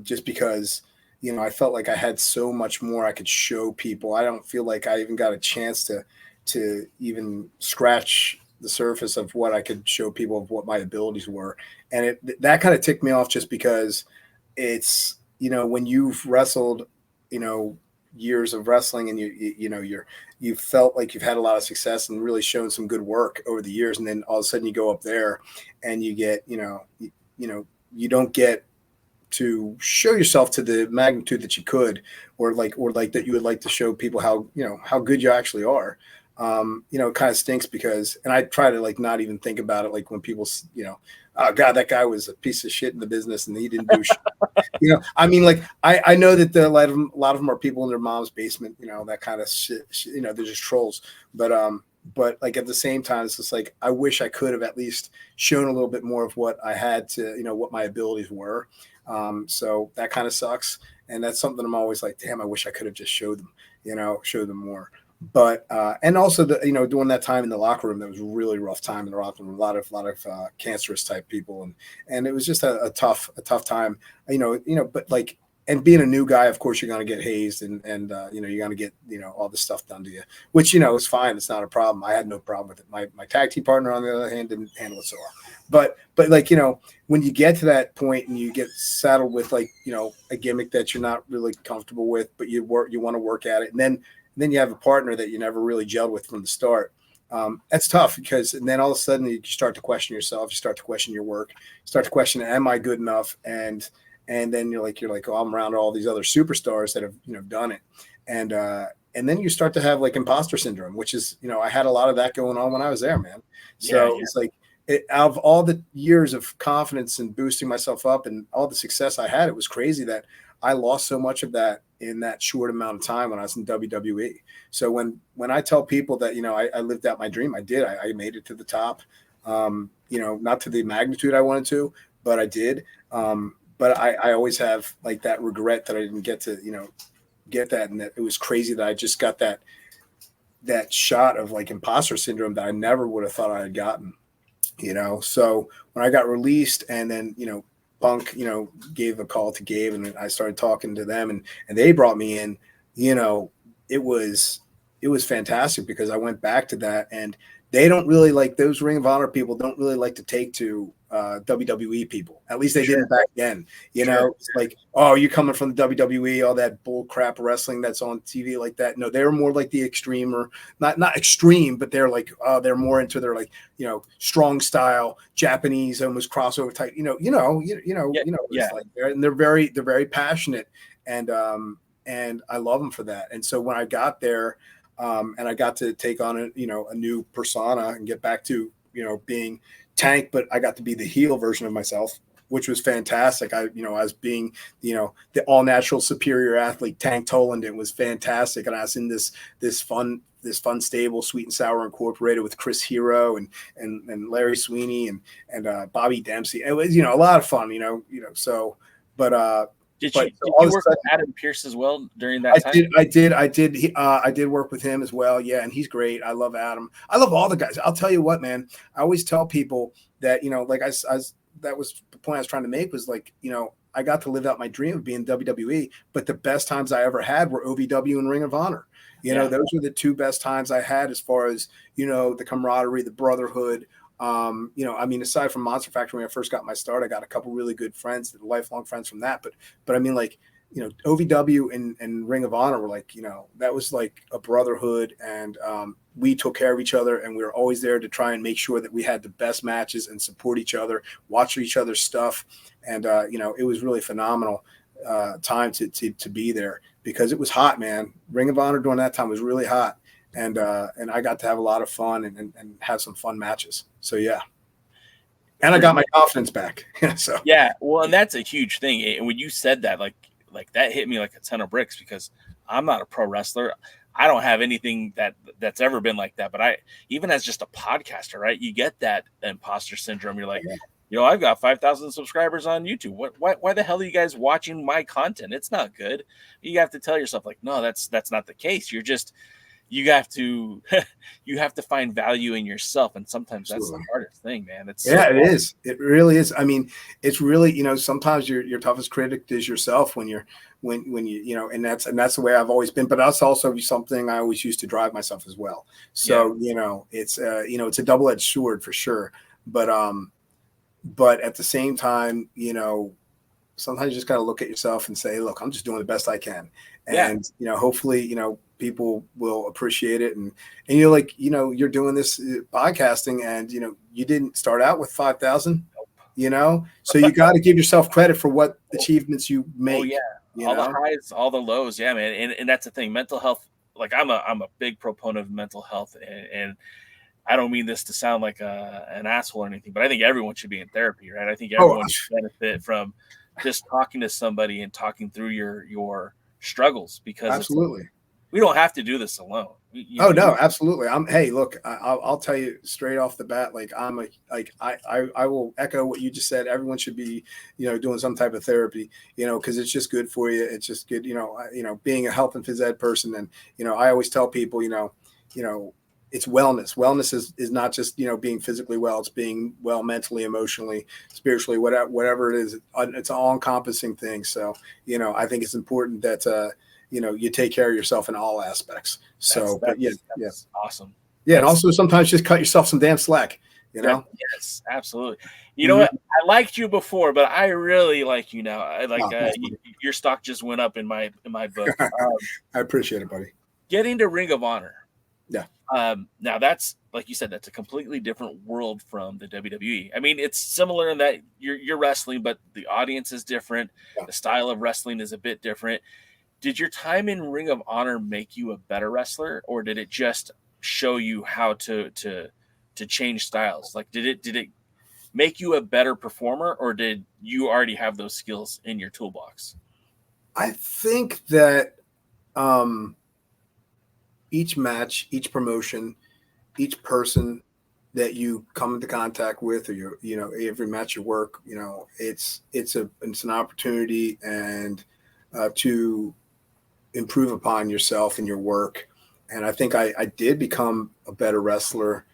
just because, I felt like I had so much more I could show people. I don't feel like I even got a chance to even scratch the surface of what I could show people of what my abilities were. And that kind of ticked me off just because it's, when you've wrestled, years of wrestling and you felt like you've had a lot of success and really shown some good work over the years. And then all of a sudden you go up there and you get, you don't get to show yourself to the magnitude that you could, or that you would like to show people how good you actually are. It kind of stinks because, and I try to like not even think about it. Like when people, oh God, that guy was a piece of shit in the business and he didn't do shit. I mean, like I know that a lot of them are people in their mom's basement, that kind of shit. They're just trolls. But like at the same time, it's just like I wish I could have at least shown a little bit more of what I had to, what my abilities were. So that kind of sucks, and that's something I'm always like, damn, I wish I could have just showed them more. But and also during that time in the locker room, that was a really rough time in the locker room. A lot of cancerous type people, and it was just a tough time. But like, and being a new guy, of course, you're going to get hazed, and you're going to get all this stuff done to you, which is fine. It's not a problem. I had no problem with it. My tag team partner, on the other hand, didn't handle it so well. But like when you get to that point and you get saddled with like a gimmick that you're not really comfortable with, but you want to work at it, and then you have a partner that you never really gelled with from the start. That's tough because, and then all of a sudden you start to question yourself, you start to question your work, you start to question, am I good enough? And then you're like, oh, I'm around all these other superstars that have, done it. And then you start to have like imposter syndrome, which is, I had a lot of that going on when I was there, man. So it's like, out of all the years of confidence and boosting myself up and all the success I had, it was crazy that I lost so much of that in that short amount of time when I was in WWE. So when I tell people that, I lived out my dream, I did. I made it to the top, not to the magnitude I wanted to, but I did. But I always have like that regret that I didn't get to, get that. And that it was crazy that I just got that shot of like imposter syndrome that I never would have thought I had gotten, So when I got released and then, Punk, gave a call to Gabe and I started talking to them and they brought me in, it was fantastic because I went back to that and they don't really like those Ring of Honor people don't really like to take to WWE people. At least they didn't back then. It's like, oh, you're coming from the WWE, all that bull crap wrestling that's on TV like that. No, they were more like the extreme, or not extreme, but they're like, they're more into their like, strong style, Japanese, almost crossover type. It's like they're very passionate, and I love them for that. And so when I got there, and I got to take on a new persona and get back to being Tank, but I got to be the heel version of myself, which was fantastic. I was being the all natural superior athlete Tank Toland. It was fantastic, and I was in this fun this fun stable, Sweet and Sour Incorporated, with Chris Hero and Larry Sweeney and Bobby Dempsey. It was, a lot of fun, so, but, Did but you work with Adam Pearce as well during that time? I did. I did work with him as well. Yeah. And he's great. I love Adam. I love all the guys. I'll tell you what, man, I always tell people that, like that was the point I was trying to make, was like, I got to live out my dream of being WWE, but the best times I ever had were OVW and Ring of Honor. Those were the two best times I had, as far as, the camaraderie, the brotherhood. Aside from Monster Factory, when I first got my start, I got a couple really good friends, lifelong friends from that. But I mean, like, OVW and Ring of Honor were like, that was like a brotherhood, and we took care of each other, and we were always there to try and make sure that we had the best matches and support each other, watch each other's stuff. And, it was really phenomenal time to be there, because it was hot, man. Ring of Honor during that time was really hot. And I got to have a lot of fun and have some fun matches. So, yeah. And I got my confidence back. So, yeah. Well, and that's a huge thing. And when you said that, like that hit me like a ton of bricks, because I'm not a pro wrestler. I don't have anything that's ever been like that. But even as just a podcaster, right, you get that imposter syndrome. You're like, I've got 5,000 subscribers on YouTube. Why the hell are you guys watching my content? It's not good. You have to tell yourself, like, no, that's not the case. You have to find value in yourself. And sometimes that's the hardest thing, man. It is. It really is. I mean, it's really, sometimes your toughest critic is yourself when you, and that's the way I've always been, but that's also something I always used to drive myself as well. So, it's it's a double-edged sword for sure. But at the same time, sometimes you just got to look at yourself and say, look, I'm just doing the best I can. And, hopefully, people will appreciate it. And you're doing this podcasting, and, you didn't start out with 5,000, so you got to give yourself credit for what achievements you make. Oh, yeah. All the highs, all the lows. Yeah, man. And that's the thing. Mental health. Like, I'm a big proponent of mental health, and I don't mean this to sound like an asshole or anything, but I think everyone should be in therapy, right? I think everyone should benefit from just talking to somebody and talking through your struggles, because absolutely, we don't have to do this alone. No, absolutely. Hey, look, I'll tell you straight off the bat, like, I will echo what you just said. Everyone should be, doing some type of therapy, because it's just good for you. It's just good, being a health and phys ed person. And, I always tell people, it's wellness. Wellness is not just, being physically well. It's being well mentally, emotionally, spiritually, whatever it is. It's an all-encompassing thing. So, I think it's important that, you take care of yourself in all aspects. So, that's awesome. Yeah. And also sometimes just cut yourself some damn slack, Yes, absolutely. You know what? I liked you before, but I really like you now. Your stock just went up in my book. I appreciate it, buddy. Getting to Ring of Honor. Yeah. Now that's, like you said, that's a completely different world from the WWE. I mean, it's similar in that you're wrestling, but the audience is different. Yeah. The style of wrestling is a bit different. Did your time in Ring of Honor make you a better wrestler, or did it just show you how to change styles? Like, did it make you a better performer, or did you already have those skills in your toolbox? I think that each match, each promotion, each person that you come into contact with, or every match you work, it's an opportunity and to improve upon yourself and your work. And I think I did become a better wrestler,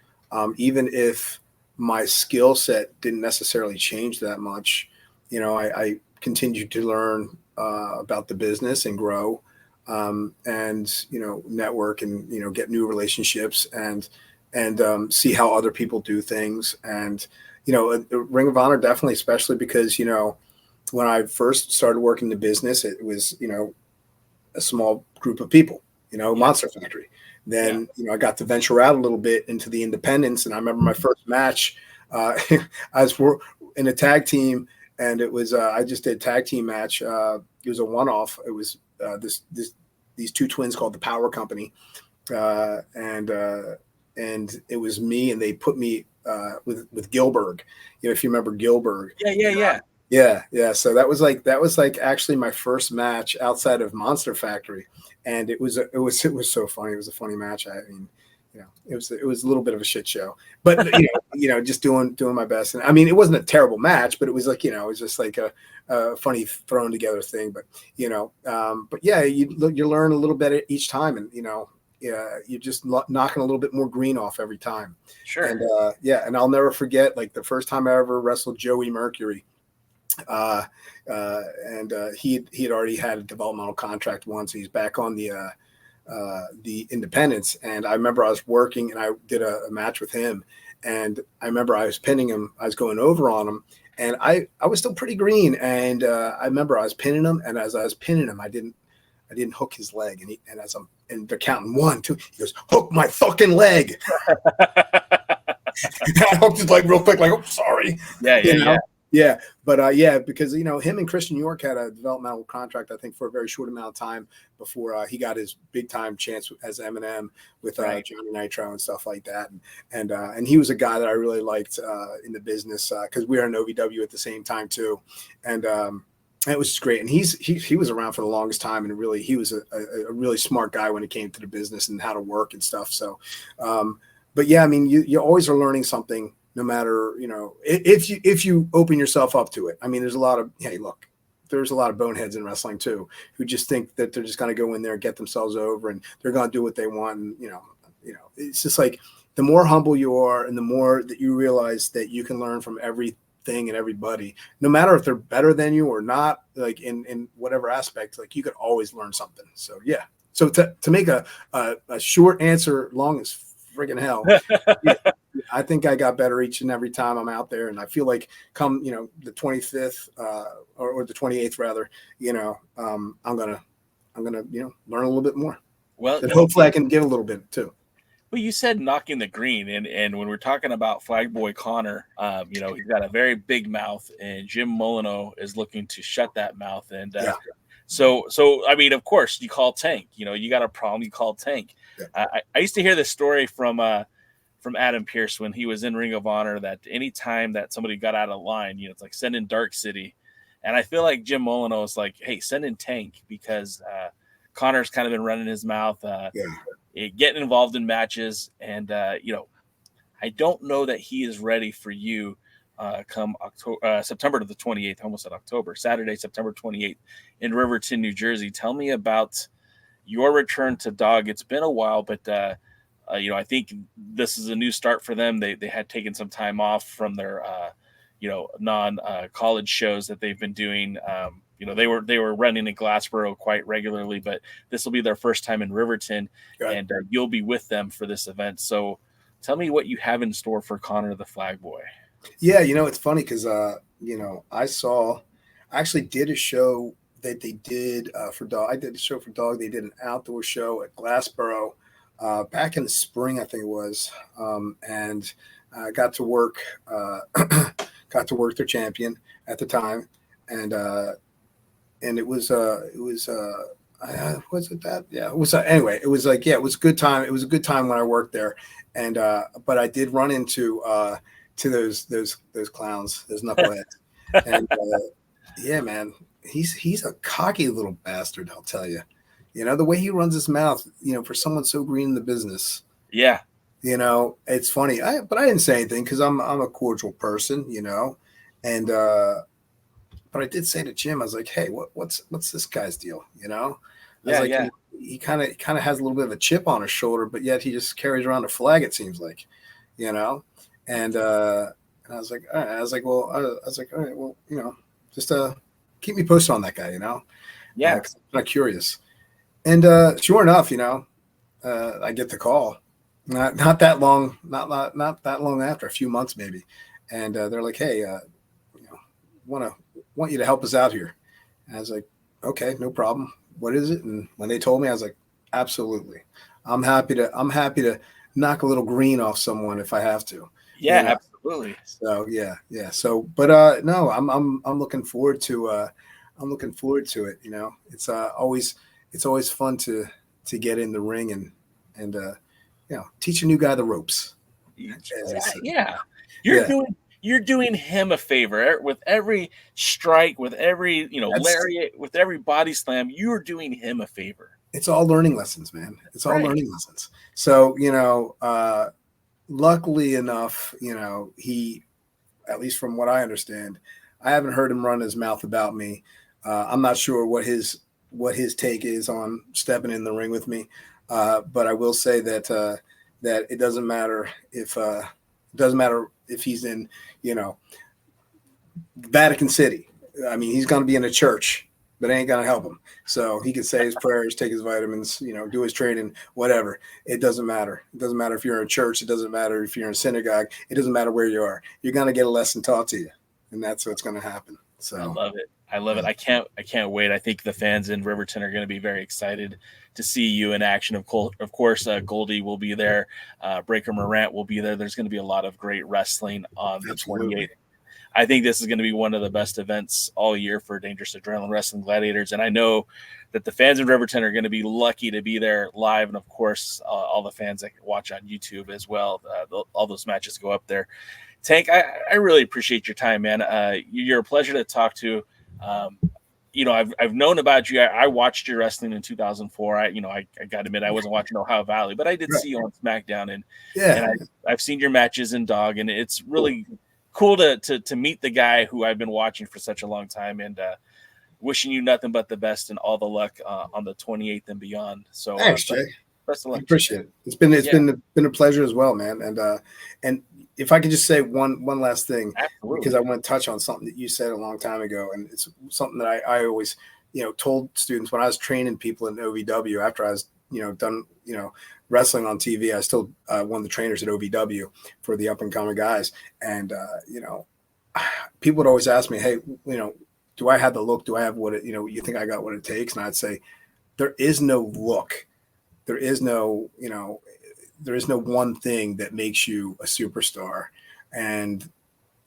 even if my skill set didn't necessarily change that much. I continued to learn about the business and grow, and network and get new relationships and see how other people do things. And Ring of Honor definitely, especially because when I first started working the business, it was a small group of people, Monster Factory. Then I got to venture out a little bit into the independents, and I remember my first match as we're in a tag team, and it was I just did a tag team match. It was a one-off. It was these two twins called the Power Company, and it was me, and they put me with Gilbert. If you remember Gilbert. Yeah. So that was like actually my first match outside of Monster Factory, and it was so funny. It was a funny match. I mean, it was a little bit of a shit show, but just doing my best. And I mean, it wasn't a terrible match, but it was like, it was just like a funny thrown together thing. But but yeah, you learn a little bit each time, and you're just knocking a little bit more green off every time. Sure. And and I'll never forget, like, the first time I ever wrestled Joey Mercury. He had already had a developmental contract once. He's back on the independents, and I remember I was working and I did a match with him, and I remember I was pinning him. I was going over on him, and I was still pretty green, and I remember I was pinning him, and as I was pinning him, I didn't hook his leg, and they're counting 1, 2. He goes, "Hook my fucking leg." I hooked his leg real quick, like, "Oh, sorry." Yeah, but because him and Christian York had a developmental contract, I think, for a very short amount of time before he got his big time chance as Eminem with Johnny Nitro and stuff like that, and he was a guy that I really liked in the business because we were in OVW at the same time too, and it was just great. And he was around for the longest time, and really he was a really smart guy when it came to the business and how to work and stuff. So, but yeah, I mean, you always are learning something. No matter, if you open yourself up to it. I mean, there's a lot of boneheads in wrestling too, who just think that they're just going to go in there and get themselves over and they're going to do what they want. And, it's just like, the more humble you are and the more that you realize that you can learn from everything and everybody, no matter if they're better than you or not, like in whatever aspect, like, you could always learn something. So, yeah. So to make a short answer long as friggin' hell, I think I got better each and every time I'm out there, and I feel like come the 25th or the 28th rather, I'm gonna learn a little bit more. Well, and hopefully I can give a little bit too. Well, you said knocking the green, and when we're talking about Flag Boy Connor, he's got a very big mouth, and Jim Molyneux is looking to shut that mouth. And so I mean, of course, you call Tank. You got a problem, you call Tank. Yeah. I used to hear this story from Adam Pearce when he was in Ring of Honor, that any time that somebody got out of line, it's like send in Dark City. And I feel like Jim Molyneux is like, hey, send in Tank, because Connor's kind of been running his mouth, getting involved in matches. And, I don't know that he is ready for you come September to the 28th, almost at October, Saturday, September 28th in Riverton, New Jersey. Tell me about your return to DAWG. It's been a while, but I think this is a new start for them. They had taken some time off from their non-college shows that they've been doing. They were running in Glassboro quite regularly, but this will be their first time in Riverton, and you'll be with them for this event. So tell me what you have in store for Connor the Flag Boy. Yeah, it's funny because I actually did a show that they did for DAWG. I did a show for DAWG. They did an outdoor show at Glassboro back in the spring, I think it was, and got to work their champion at the time, and it was was it that? Yeah, it was. Anyway, it was like, it was a good time. It was a good time when I worked there, and but I did run into to those clowns, those knuckleheads, and yeah, man, he's a cocky little bastard. I'll tell you. The way he runs his mouth, for someone so green in the business. Yeah. It's funny. But I didn't say anything because I'm a cordial person, and but I did say to Jim, I was like, hey, what's this guy's deal? He kind of has a little bit of a chip on his shoulder, but yet he just carries around a flag, it seems like, and I was like, all right. All right, well, just keep me posted on that guy, Yeah. 'Cause I'm not curious. And sure enough, I get the call, not that long, not that long after, a few months maybe, and they're like, "Hey, want you to help us out here." And I was like, "Okay, no problem. What is it?" And when they told me, I was like, "Absolutely, I'm happy to knock a little green off someone if I have to." Yeah, absolutely. So yeah. So, but no, I'm looking forward to it. It's always fun to get in the ring and teach a new guy the ropes. Yeah. You're doing him a favor with every strike, with every lariat, with every body slam. You're doing him a favor. it's all learning lessons, man. It's all Right. learning lessons. So, luckily enough, he, at least from what I understand, I haven't heard him run his mouth about me. I'm not sure what his take is on stepping in the ring with me. But I will say that that it doesn't matter if he's in, Vatican City. I mean, he's going to be in a church, but it ain't going to help him. So he can say his prayers, take his vitamins, do his training, whatever. It doesn't matter. It doesn't matter if you're in a church. It doesn't matter if you're in a synagogue. It doesn't matter where you are. You're going to get a lesson taught to you, and that's what's going to happen. So I love it. I can't wait. I think the fans in Riverton are going to be very excited to see you in action. Of course, Goldie will be there. Breaker Morant will be there. There's going to be a lot of great wrestling on the 28th. I think this is going to be one of the best events all year for Dangerous Adrenaline Wrestling Gladiators. And I know that the fans in Riverton are going to be lucky to be there live. And of course, all the fans that watch on YouTube as well. All those matches go up there. Tank, I really appreciate your time, man. You're a pleasure to talk to. I've known about you. I watched your wrestling in 2004. I got to admit I wasn't watching Ohio Valley, but I did see you on SmackDown, and I've seen your matches in DAWG, and it's really cool to meet the guy who I've been watching for such a long time, and wishing you nothing but the best and all the luck on the 28th and beyond. So thanks, Jay. Best of luck. I appreciate it. It's been a pleasure as well, man. And if I could just say one last thing, Absolutely. Because I want to touch on something that you said a long time ago, and it's something that I always told students when I was training people in OVW after I was done wrestling on TV. I still one of the trainers at OVW for the up and coming guys, and people would always ask me, hey, do I have the look? Do I have what it, you think I got what it takes? And I'd say there is no look. There is no, there is no one thing that makes you a superstar. And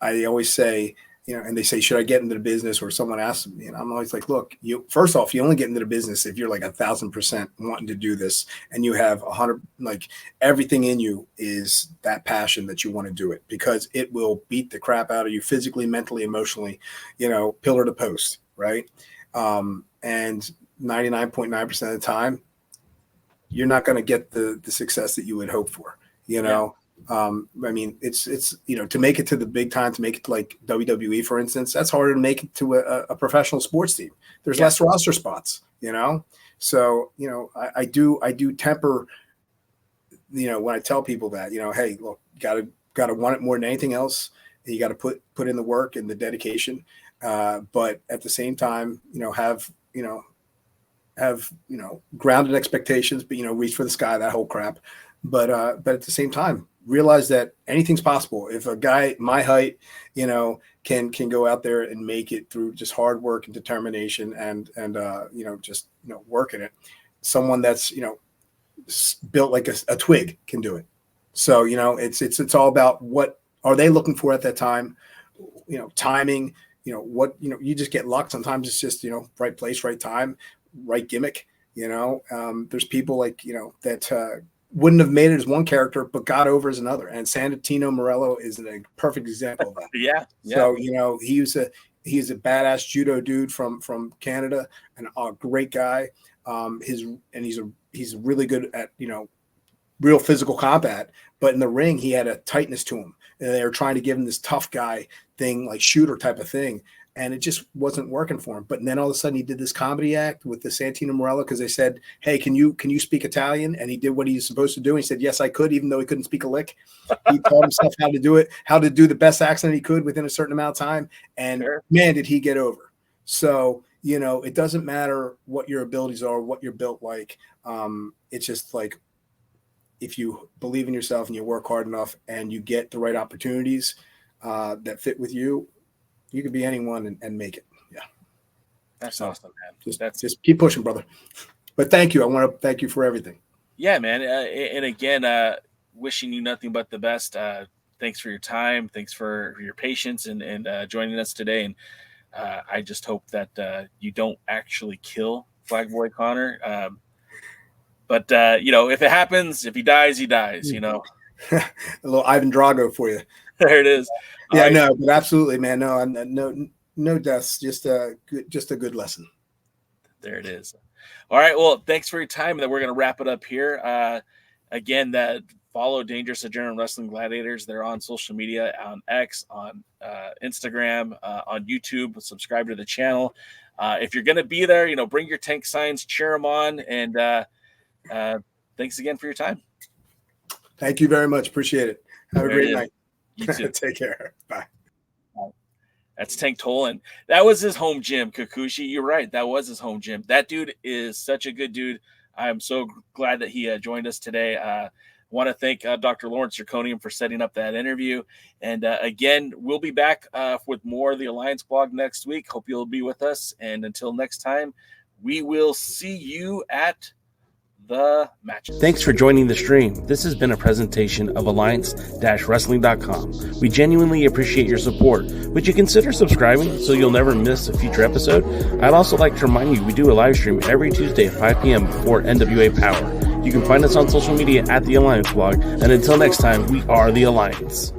I always say, and they say, should I get into the business? Or someone asks me, and I'm always like, look, first off, you only get into the business if you're like 1,000% wanting to do this, and you have 100, like everything in you is that passion that you want to do it, because it will beat the crap out of you physically, mentally, emotionally, pillar to post, right? And 99.9% of the time, you're not going to get the success that you would hope for, I mean, it's to make it to the big time, to make it to like WWE, for instance, that's harder to make it to a professional sports team. There's less roster spots, So, I do temper, when I tell people that, hey, look, gotta want it more than anything else. You got to put in the work and the dedication. But at the same time, have grounded expectations, but reach for the sky, that whole crap. But at the same time, realize that anything's possible. If a guy my height, can go out there and make it through just hard work and determination and just working it, someone that's built like a twig can do it. So it's all about what are they looking for at that time, timing. You just get luck. Sometimes it's just right place, right time, right gimmick. There's people like that wouldn't have made it as one character but got over as another, and Santino Morello is a perfect example of that. Yeah. So he's a badass judo dude from Canada, and a great guy. He's really good at real physical combat, but in the ring he had a tightness to him, and they were trying to give him this tough guy thing, like shooter type of thing, and it just wasn't working for him. But then all of a sudden he did this comedy act with the Santino Morello, because they said, hey, can you speak Italian? And he did what he's supposed to do. He said, yes, I could, even though he couldn't speak a lick. He taught himself how to do it, how to do the best accent he could within a certain amount of time. And man, did he get over. So, it doesn't matter what your abilities are, what you're built like. It's just like, if you believe in yourself and you work hard enough and you get the right opportunities that fit with you, you can be anyone and make it. Yeah. That's awesome, man. Just keep pushing, brother. But thank you. I want to thank you for everything. Yeah, man. And again, wishing you nothing but the best. Thanks for your time. Thanks for your patience and joining us today. And I just hope that you don't actually kill Flag Boy Connor. But if it happens, if he dies, he dies, A little Ivan Drago for you. There it is. Yeah, no, but absolutely, man. No deaths, just a good lesson. There it is. All right. Well, thanks for your time. That we're going to wrap it up here. Again, that follow Dangerous Adrenaline Wrestling Gladiators. They're on social media, on X, on Instagram, on YouTube. Subscribe to the channel. If you're going to be there, bring your tank signs, cheer them on, and thanks again for your time. Thank you very much. Appreciate it. Have a great is. night. You too. Take care. Bye. That's Tank Toland. That was his home gym, Kikuchi. You're right. That was his home gym. That dude is such a good dude. I'm so glad that he joined us today. Want to thank Dr. Lawrence Zirconium for setting up that interview. And again, we'll be back with more of the Alliance blog next week. Hope you'll be with us. And until next time, we will see you at the matches. Thanks for joining the stream. This has been a presentation of Alliance-Wrestling.com. We genuinely appreciate your support. Would you consider subscribing so you'll never miss a future episode? I'd also like to remind you we do a live stream every Tuesday at 5 p.m. before NWA Power. You can find us on social media at The Alliance Blog. And until next time, we are The Alliance.